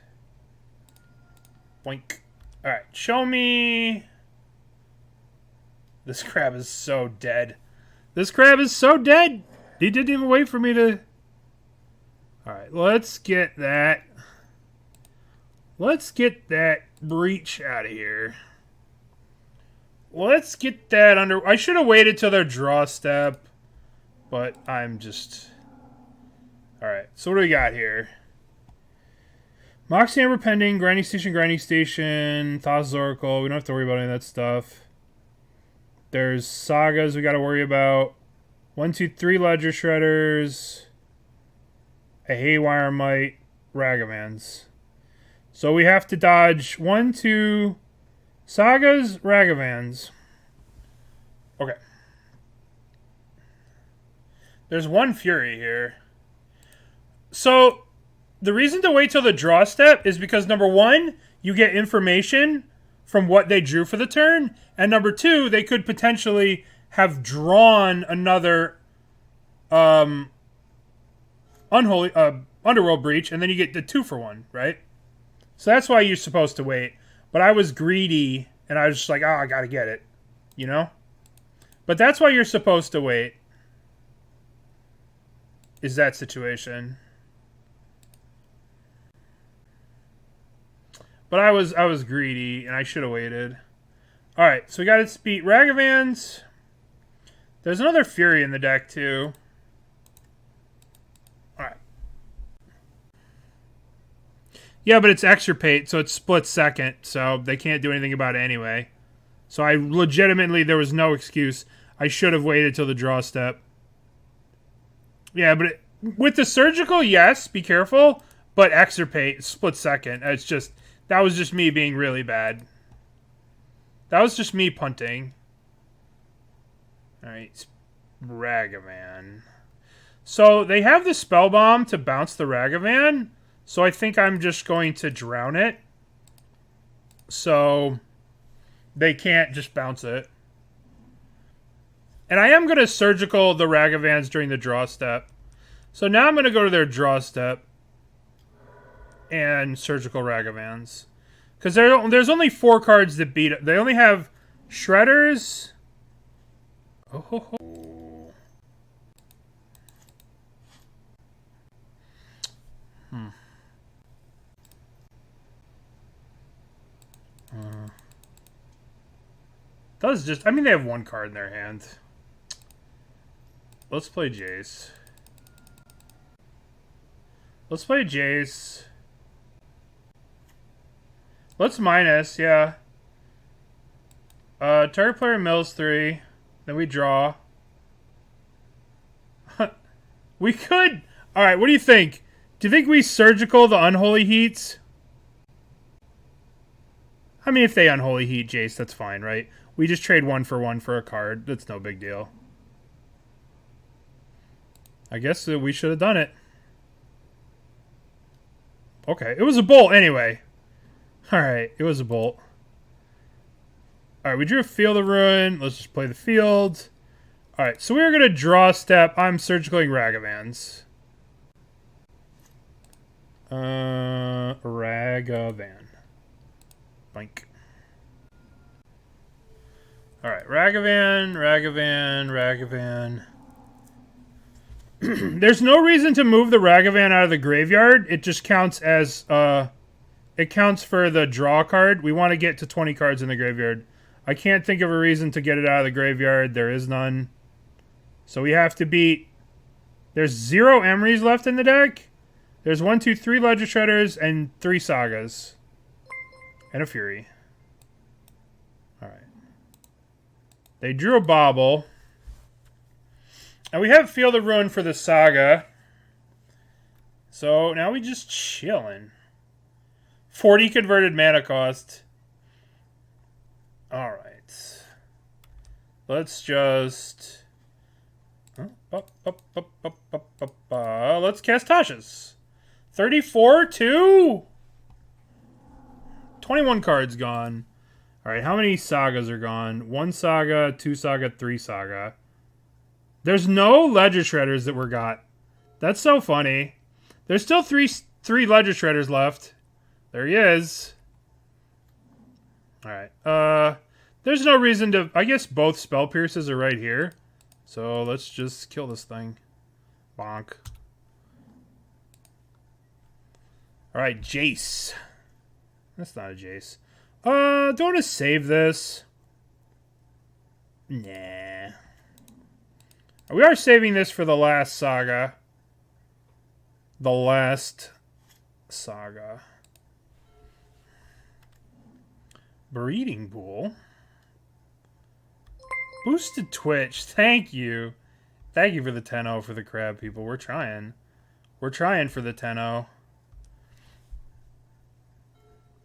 Boink. Alright, show me... This crab is so dead. This crab is so dead! He didn't even wait for me to... Alright, let's get that. Let's get that breach out of here. Let's get that under... I should have waited till their draw step. But I'm just... Alright, so what do we got here? Moxie Amber Pending, Grinding Station, Thassa's Oracle. We don't have to worry about any of that stuff. There's Sagas we got to worry about. 1, 2, 3 Ledger Shredders. A Haywire Mite. Ragavans. So we have to dodge 1, 2... Sagas, Ragavans. Okay. There's 1 Fury here. So, the reason to wait till the draw step is because, number 1, you get information from what they drew for the turn, and number 2, they could potentially have drawn another unholy Underworld Breach, and then you get the 2-for-1, right? So that's why you're supposed to wait. But I was greedy, and I was just like, oh, I gotta get it. You know? But that's why you're supposed to wait. Is that situation. But I was greedy, and I should have waited. Alright, so we got its beat Ragavans. There's another Fury in the deck, too. Alright. Yeah, but it's Extirpate, so it's split second, so they can't do anything about it anyway. So I legitimately, there was no excuse. I should have waited till the draw step. Yeah, but with the surgical, yes, be careful. But Extirpate, split second. It's just, that was just me being really bad. That was just me punting. Alright, Ragavan. So they have the Spell Bomb to bounce the Ragavan. So I think I'm just going to drown it. So they can't just bounce it. And I am going to surgical the Ragavans during the draw step. So now I'm going to go to their draw step. And surgical Ragavans. Because there's only 4 cards that beat it. They only have Shredders. Oh, ho, ho. Does just, I mean, they have 1 card in their hand. Let's play Jace. Let's play Jace. Let's minus, yeah. Target player mills 3. Then we draw. We could. Alright, what do you think? Do you think we surgical the Unholy Heats? I mean, if they Unholy Heat Jace, that's fine, right? We just trade 1-for-1 for a card. That's no big deal. I guess we should have done it. Okay, it was a bolt anyway. Alright, it was a bolt. Alright, we drew a Field of Ruin. Let's just play the field. Alright, so we were going to draw step. I'm surgicaling Ragavans. Ragavan. Blank. Alright, Ragavan. There's no reason to move the Ragavan out of the graveyard. It just counts as, it counts for the draw card. We want to get to 20 cards in the graveyard. I can't think of a reason to get it out of the graveyard. There is none. So we have to beat... There's 0 Emerys left in the deck. There's 1, 2, 3 Ledger Shredders and 3 Sagas. And a Fury. Alright. They drew a Bauble. And we have Field of Ruin for the Saga. So now we just chillin'. 40 converted mana cost. Alright. Let's just... let's cast Tasha's. 34, 2? 21 cards gone. Alright, how many Sagas are gone? 1 Saga, 2 Saga, 3 Saga. There's no Ledger Shredders that were got. That's so funny. There's still three Ledger Shredders left. There he is. Alright. There's no reason to... I guess both Spell Pierces are right here. So let's just kill this thing. Bonk. Alright, Jace. That's not a Jace. Do I want to save this? Nah. We are saving this for the last Saga. The last Saga. Breeding Pool. Boosted Twitch. Thank you. Thank you for the 10-0 for the crab, people. We're trying. We're trying for the 10-0.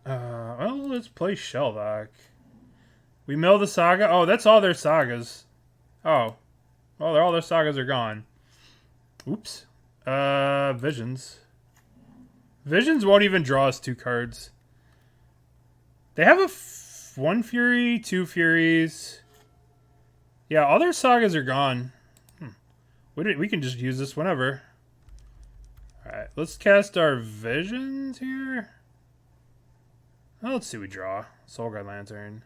Well, let's play Shelldock. We mill the Saga. Oh, that's all their Sagas. Oh. Well, all their Sagas are gone. Oops. Visions. Visions won't even draw us 2 cards. They have a 1 Fury, 2 Furies. Yeah, all their Sagas are gone. We can just use this whenever. Alright, let's cast our visions here. Oh, let's see what we draw. Soulguide Lantern.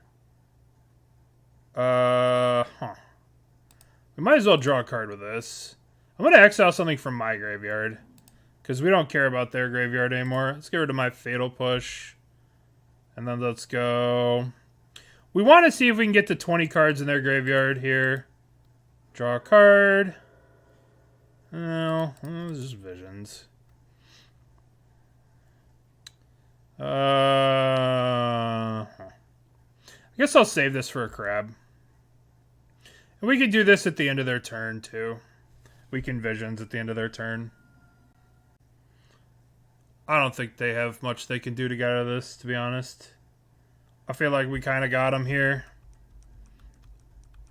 We might as well draw a card with this. I'm going to exile something from my graveyard. Because we don't care about their graveyard anymore. Let's get rid of my Fatal Push. And then let's go... We want to see if we can get to 20 cards in their graveyard here. Draw a card. Oh, this is visions. I guess I'll save this for a crab. And we could do this at the end of their turn, too. We can visions at the end of their turn. I don't think they have much they can do to get out of this, to be honest. I feel like we kind of got them here.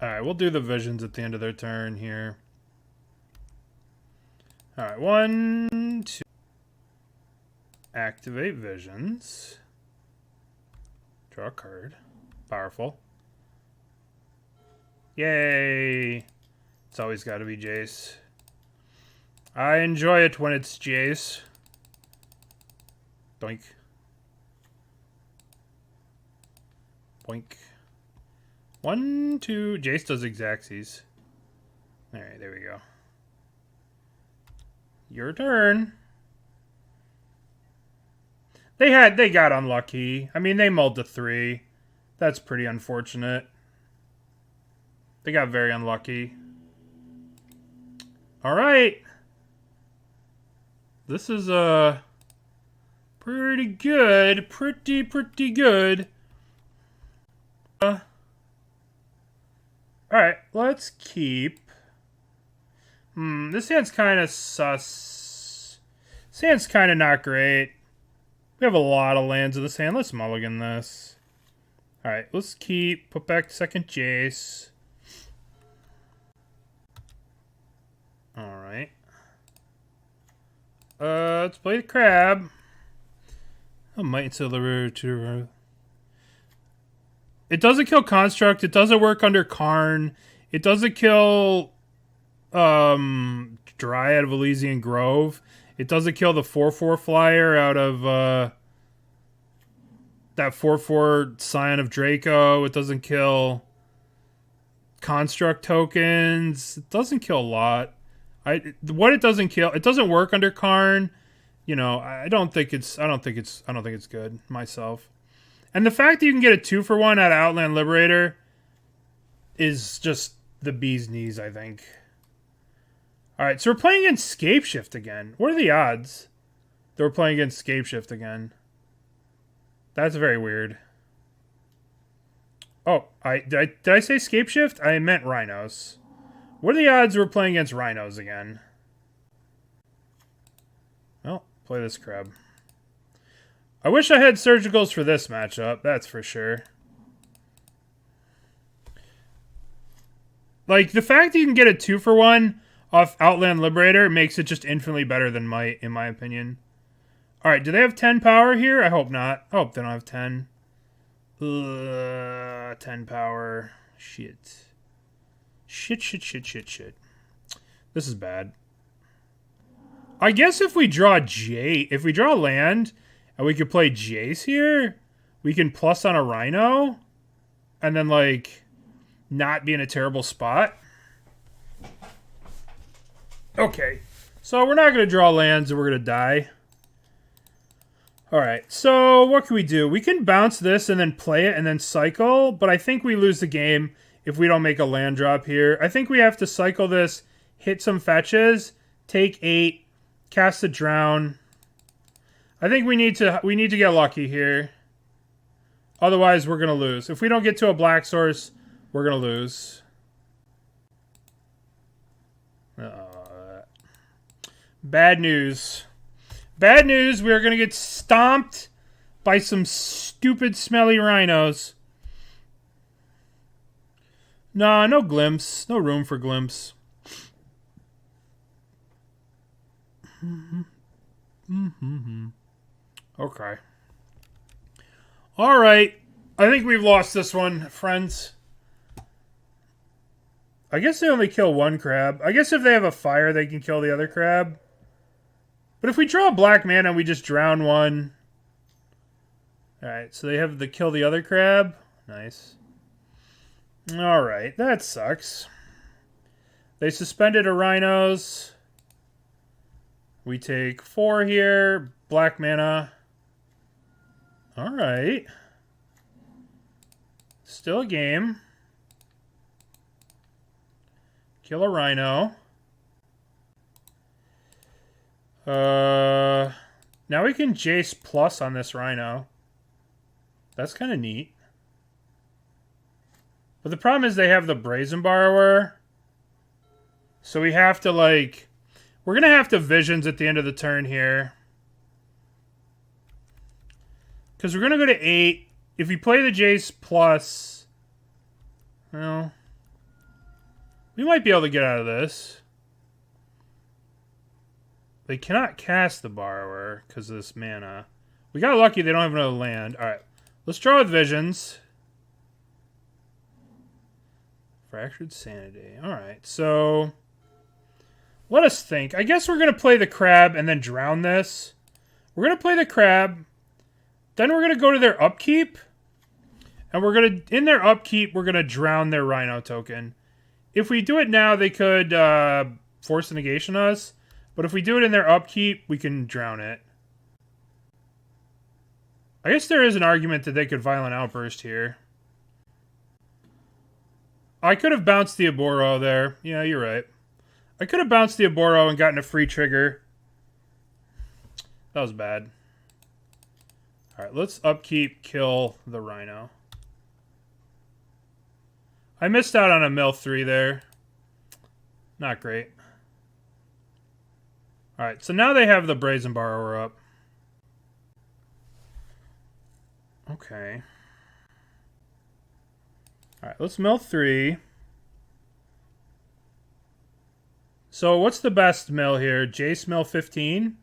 Alright, we'll do the visions at the end of their turn here. Alright, 1, 2. Activate visions. Draw a card. Powerful. Yay! It's always got to be Jace. I enjoy it when it's Jace. Doink. Boink. 1, 2. Jace does Xaxes. Alright, there we go. Your turn. They got unlucky. I mean, they mulled to 3. That's pretty unfortunate. They got very unlucky. Alright. This is, pretty good. Pretty good. Alright, let's keep... this hand's kind of sus. This hand's kind of not great. We have a lot of lands in this hand. Let's mulligan this. Alright, let's keep... Put back second Jace. Alright. Let's play the crab. Oh, Might and Silver to... It doesn't kill Construct. It doesn't work under Karn. It doesn't kill Dryad of Elysian Grove. It doesn't kill the 4/4 flyer out of that 4/4 Scion of Draco. It doesn't kill Construct tokens. It doesn't kill a lot. What it doesn't kill, it doesn't work under Karn. You know, I don't think it's good myself. And the fact that you can get a 2-for-1 out of Outland Liberator is just the bee's knees, I think. Alright, so we're playing against Scapeshift again. What are the odds that we're playing against Scapeshift again? That's very weird. Oh, did I say Scapeshift? I meant Rhinos. What are the odds we're playing against Rhinos again? Well, play this crab. I wish I had Surgicals for this matchup, that's for sure. Like, the fact that you can get a 2-for-1 off Outland Liberator makes it just infinitely better than Might, in my opinion. Alright, do they have 10 power here? I hope not. I hope they don't have 10. 10 power. Shit. Shit. This is bad. I guess if we draw if we draw land... And we could play Jace here. We can plus on a Rhino. And then, like, not be in a terrible spot. Okay. So we're not going to draw lands and we're going to die. Alright. So what can we do? We can bounce this and then play it and then cycle. But I think we lose the game if we don't make a land drop here. I think we have to cycle this, hit some fetches, take 8, cast a Drown. I think we need to get lucky here. Otherwise, we're going to lose. If we don't get to a black source, we're going to lose. Bad news. Bad news. We are going to get stomped by some stupid, smelly rhinos. Nah, no glimpse. No room for glimpse. Okay. Alright. I think we've lost this one, friends. I guess they only kill one crab. I guess if they have a fire, they can kill the other crab. But if we draw a black mana, we just drown one. Alright, so they have the kill the other crab. Nice. Alright, that sucks. They suspended a rhinos. We take 4 here. Black mana. Alright. Still a game. Kill a rhino. Now we can Jace plus on this rhino. That's kind of neat. But the problem is they have the Brazen Borrower. So we have to, like... We're going to have to Visions at the end of the turn here. Because we're going to go to 8. If we play the Jace plus... Well... We might be able to get out of this. They cannot cast the Borrower because of this mana. We got lucky they don't have another land. Alright. Let's draw with Visions. Fractured Sanity. Alright, so... Let us think. I guess we're going to play the crab and then drown this. We're going to play the crab. Then we're going to go to their upkeep. And we're going to... In their upkeep, we're going to drown their Rhino token. If we do it now, they could force a negation us. But if we do it in their upkeep, we can drown it. I guess there is an argument that they could Violent Outburst here. I could have bounced the Oboro there. Yeah, you're right. I could have bounced the Oboro and gotten a free trigger. That was bad. Alright, let's upkeep, kill the Rhino. I missed out on a mill 3 there. Not great. Alright, so now they have the Brazen Borrower up. Okay. Alright, let's mill 3. So what's the best mill here? Jace mill 15?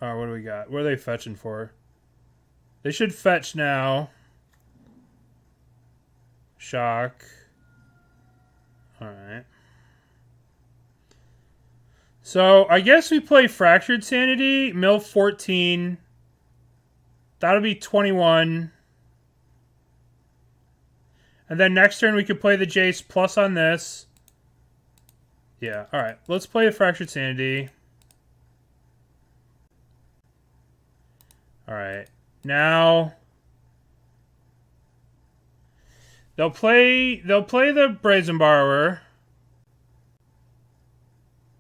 Alright, what do we got? What are they fetching for? They should fetch now. Shock. Alright. So, I guess we play Fractured Sanity, mill 14. That'll be 21. And then next turn we could play the Jace plus on this. Yeah, alright. Let's play the Fractured Sanity. Alright. Now... They'll play the Brazen Borrower.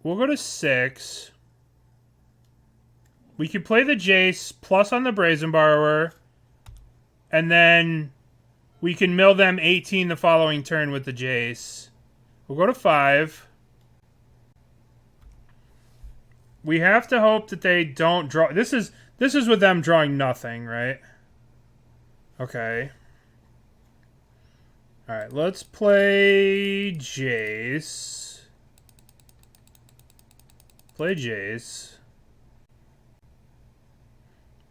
We'll go to 6. We could play the Jace plus on the Brazen Borrower. And then we can mill them 18 the following turn with the Jace. We'll go to 5. We have to hope that they don't draw... This is with them drawing nothing, right? Okay. Alright, let's play Jace. Play Jace.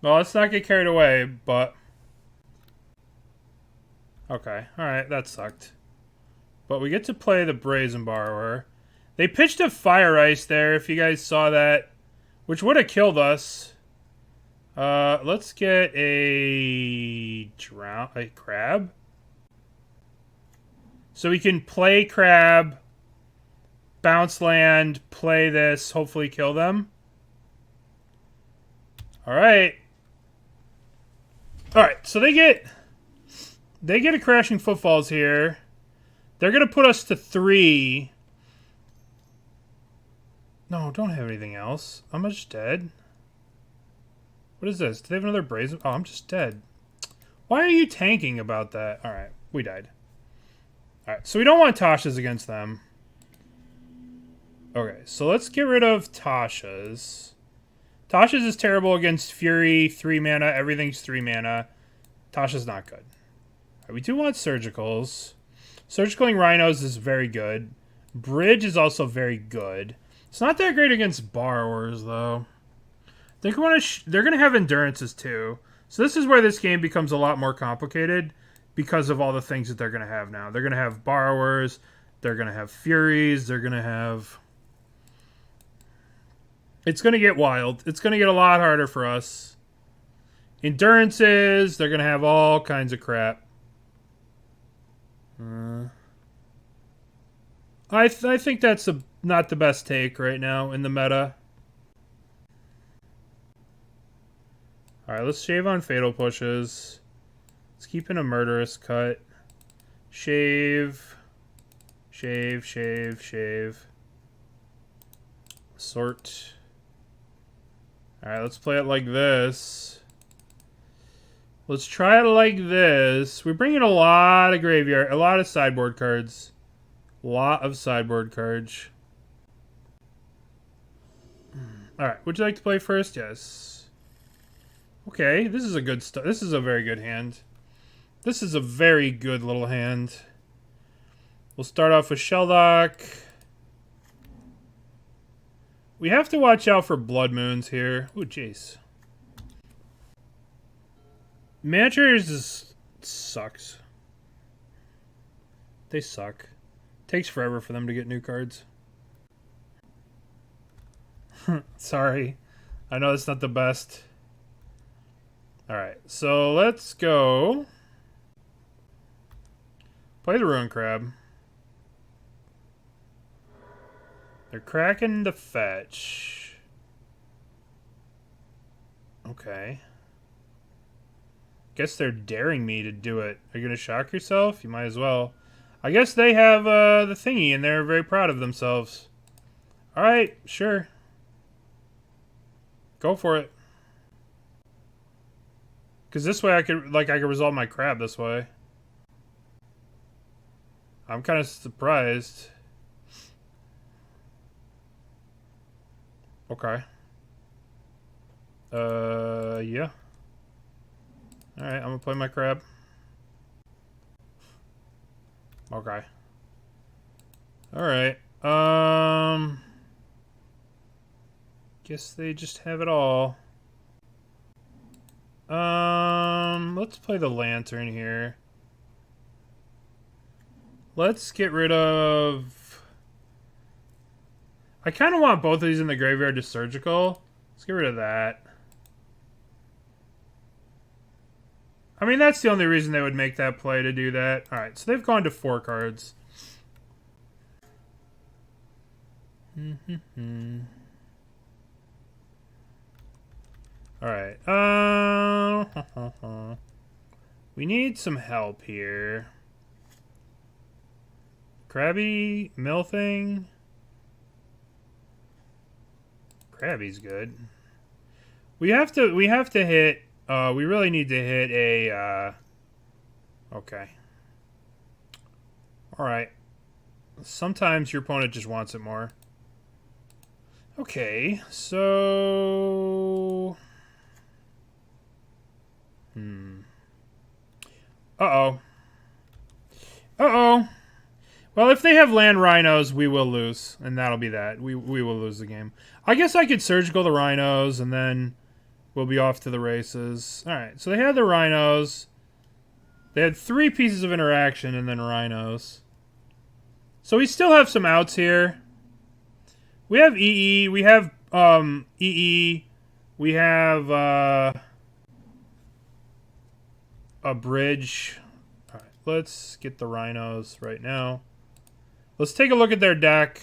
Well, let's not get carried away, but... Okay, alright, that sucked. But we get to play the Brazen Borrower. They pitched a Fire Ice there, if you guys saw that. Which would have killed us. Let's get a crab. So we can play crab, bounce land, play this, hopefully kill them. Alright. Alright, so they get a Crashing Footfalls here. They're going to put us to 3. No, don't have anything else. I'm just dead. What is this? Do they have another Brazen? Oh, I'm just dead. Why are you tanking about that? Alright, we died. Alright, so we don't want Tasha's against them. Okay, so let's get rid of Tasha's. Tasha's is terrible against Fury, 3 mana, everything's 3 mana. Tasha's not good. Right, we do want Surgicals. Surgicaling Rhinos is very good. Bridge is also very good. It's not that great against Borrowers, though. I think they're going to have Endurances, too. So this is where this game becomes a lot more complicated because of all the things that they're going to have now. They're going to have Borrowers. They're going to have Furies. They're going to have... It's going to get wild. It's going to get a lot harder for us. Endurances, they're going to have all kinds of crap. I think that's not the best take right now in the meta. Alright, let's shave on Fatal Pushes. Let's keep in a Murderous Cut. Shave. Shave, shave, shave. Sort. Alright, let's play it like this. Let's try it like this. We're bringing a lot of graveyard, a lot of sideboard cards. A lot of sideboard cards. Alright, would you like to play first? Yes. Okay, this is a good stuff. This is a very good hand. This is a very good little hand. We'll start off with Shelldock. We have to watch out for Blood Moons here. Ooh, Jace. Managers sucks. They suck. Takes forever for them to get new cards. Sorry. I know it's not the best. Alright, so let's go. Play the Ruin Crab. They're cracking the fetch. Okay. Guess they're daring me to do it. Are you gonna shock yourself? You might as well. I guess they have the thingy and they're very proud of themselves. Alright, sure. Go for it. Because this way I could resolve my crab this way. I'm kind of surprised. Okay. Yeah. Alright, I'm gonna play my crab. Okay. Alright. Guess they just have it all. Let's play the Lantern here. Let's get rid of... I kind of want both of these in the graveyard to surgical. Let's get rid of that. I mean, that's the only reason they would make that play, to do that. Alright, so they've gone to 4 cards. Alright. We need some help here. Krabby mill thing. Krabby's good. We have to hit we really need to hit a okay. Alright. Sometimes your opponent just wants it more. Okay, so Uh-oh. Uh-oh. Well, if they have land rhinos, we will lose. And that'll be that. We will lose the game. I guess I could surgical the rhinos, and then we'll be off to the races. Alright, so they had the rhinos. They had 3 pieces of interaction, and then rhinos. So we still have some outs here. We have EE. We have EE. We have a bridge. Alright, let's get the rhinos right now. Let's take a look at their deck.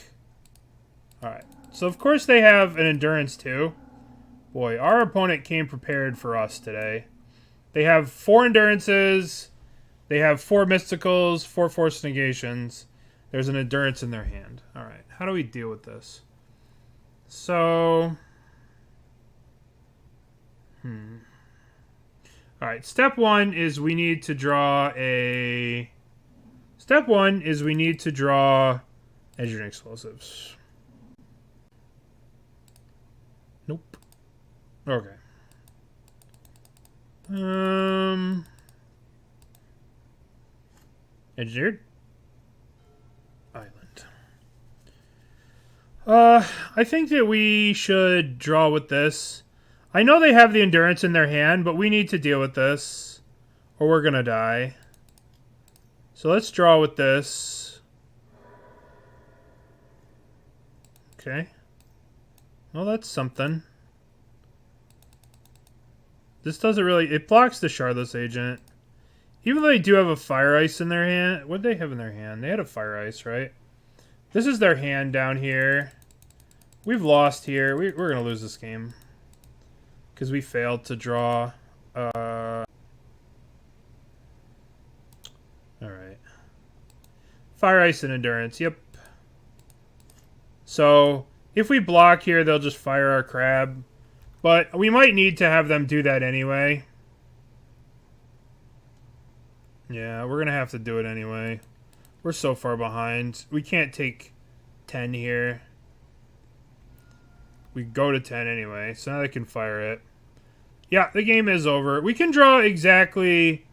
Alright, so of course they have an endurance too. Boy, our opponent came prepared for us today. They have 4 endurances. They have 4 mysticals, 4 force negations. There's an endurance in their hand. Alright, how do we deal with this? So... Alright, step 1 is we need to draw a... Step 1 is we need to draw Hedron explosives. Nope. Okay. Engineered Island. I think that we should draw with this. I know they have the endurance in their hand, but we need to deal with this, or we're gonna die. So let's draw with this. Okay. Well, that's something. This doesn't really... It blocks the Shardless Agent. Even though they do have a Fire Ice in their hand. What did they have in their hand? They had a Fire Ice, right? This is their hand down here. We've lost here. We're going to lose this game. Because we failed to draw... Alright. Fire Ice and Endurance. Yep. So, if we block here, they'll just fire our crab. But we might need to have them do that anyway. Yeah, we're going to have to do it anyway. We're so far behind. We can't take 10 here. We go to 10 anyway, so now they can fire it. Yeah, the game is over. We can draw exactly...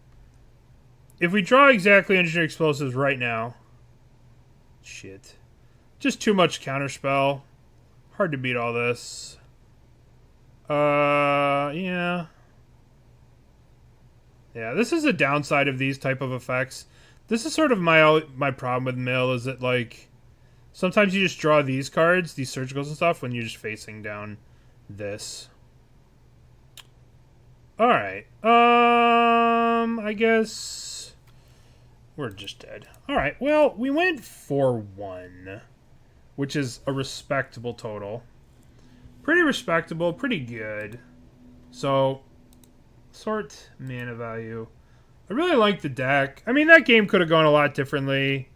If we draw exactly Engineer Explosives right now... Shit. Just too much counterspell. Hard to beat all this. Yeah. Yeah, this is the downside of these type of effects. This is sort of my problem with Mill, is that, like, sometimes you just draw these cards, these surgicals and stuff, when you're just facing down this. Alright. I guess we're just dead. Alright, well, we went 4-1, which is a respectable total. Pretty respectable, pretty good. So, sort mana value. I really like the deck. I mean, that game could have gone a lot differently.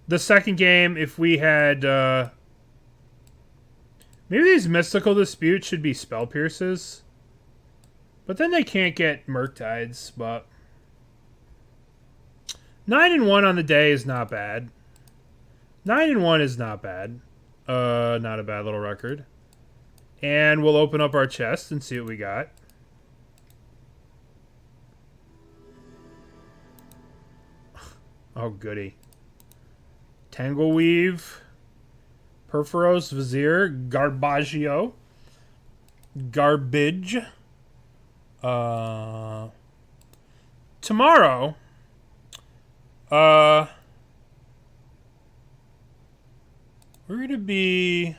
The second game, if we had... maybe these Mystical Disputes should be Spell Pierces. But then they can't get Murktides, but... 9-1 on the day is not bad. 9-1 is not bad. Not a bad little record. And we'll open up our chest and see what we got. Oh, goody. Tangleweave. Perforos Vizier. Garbaggio. Garbage. Tomorrow... we're going to be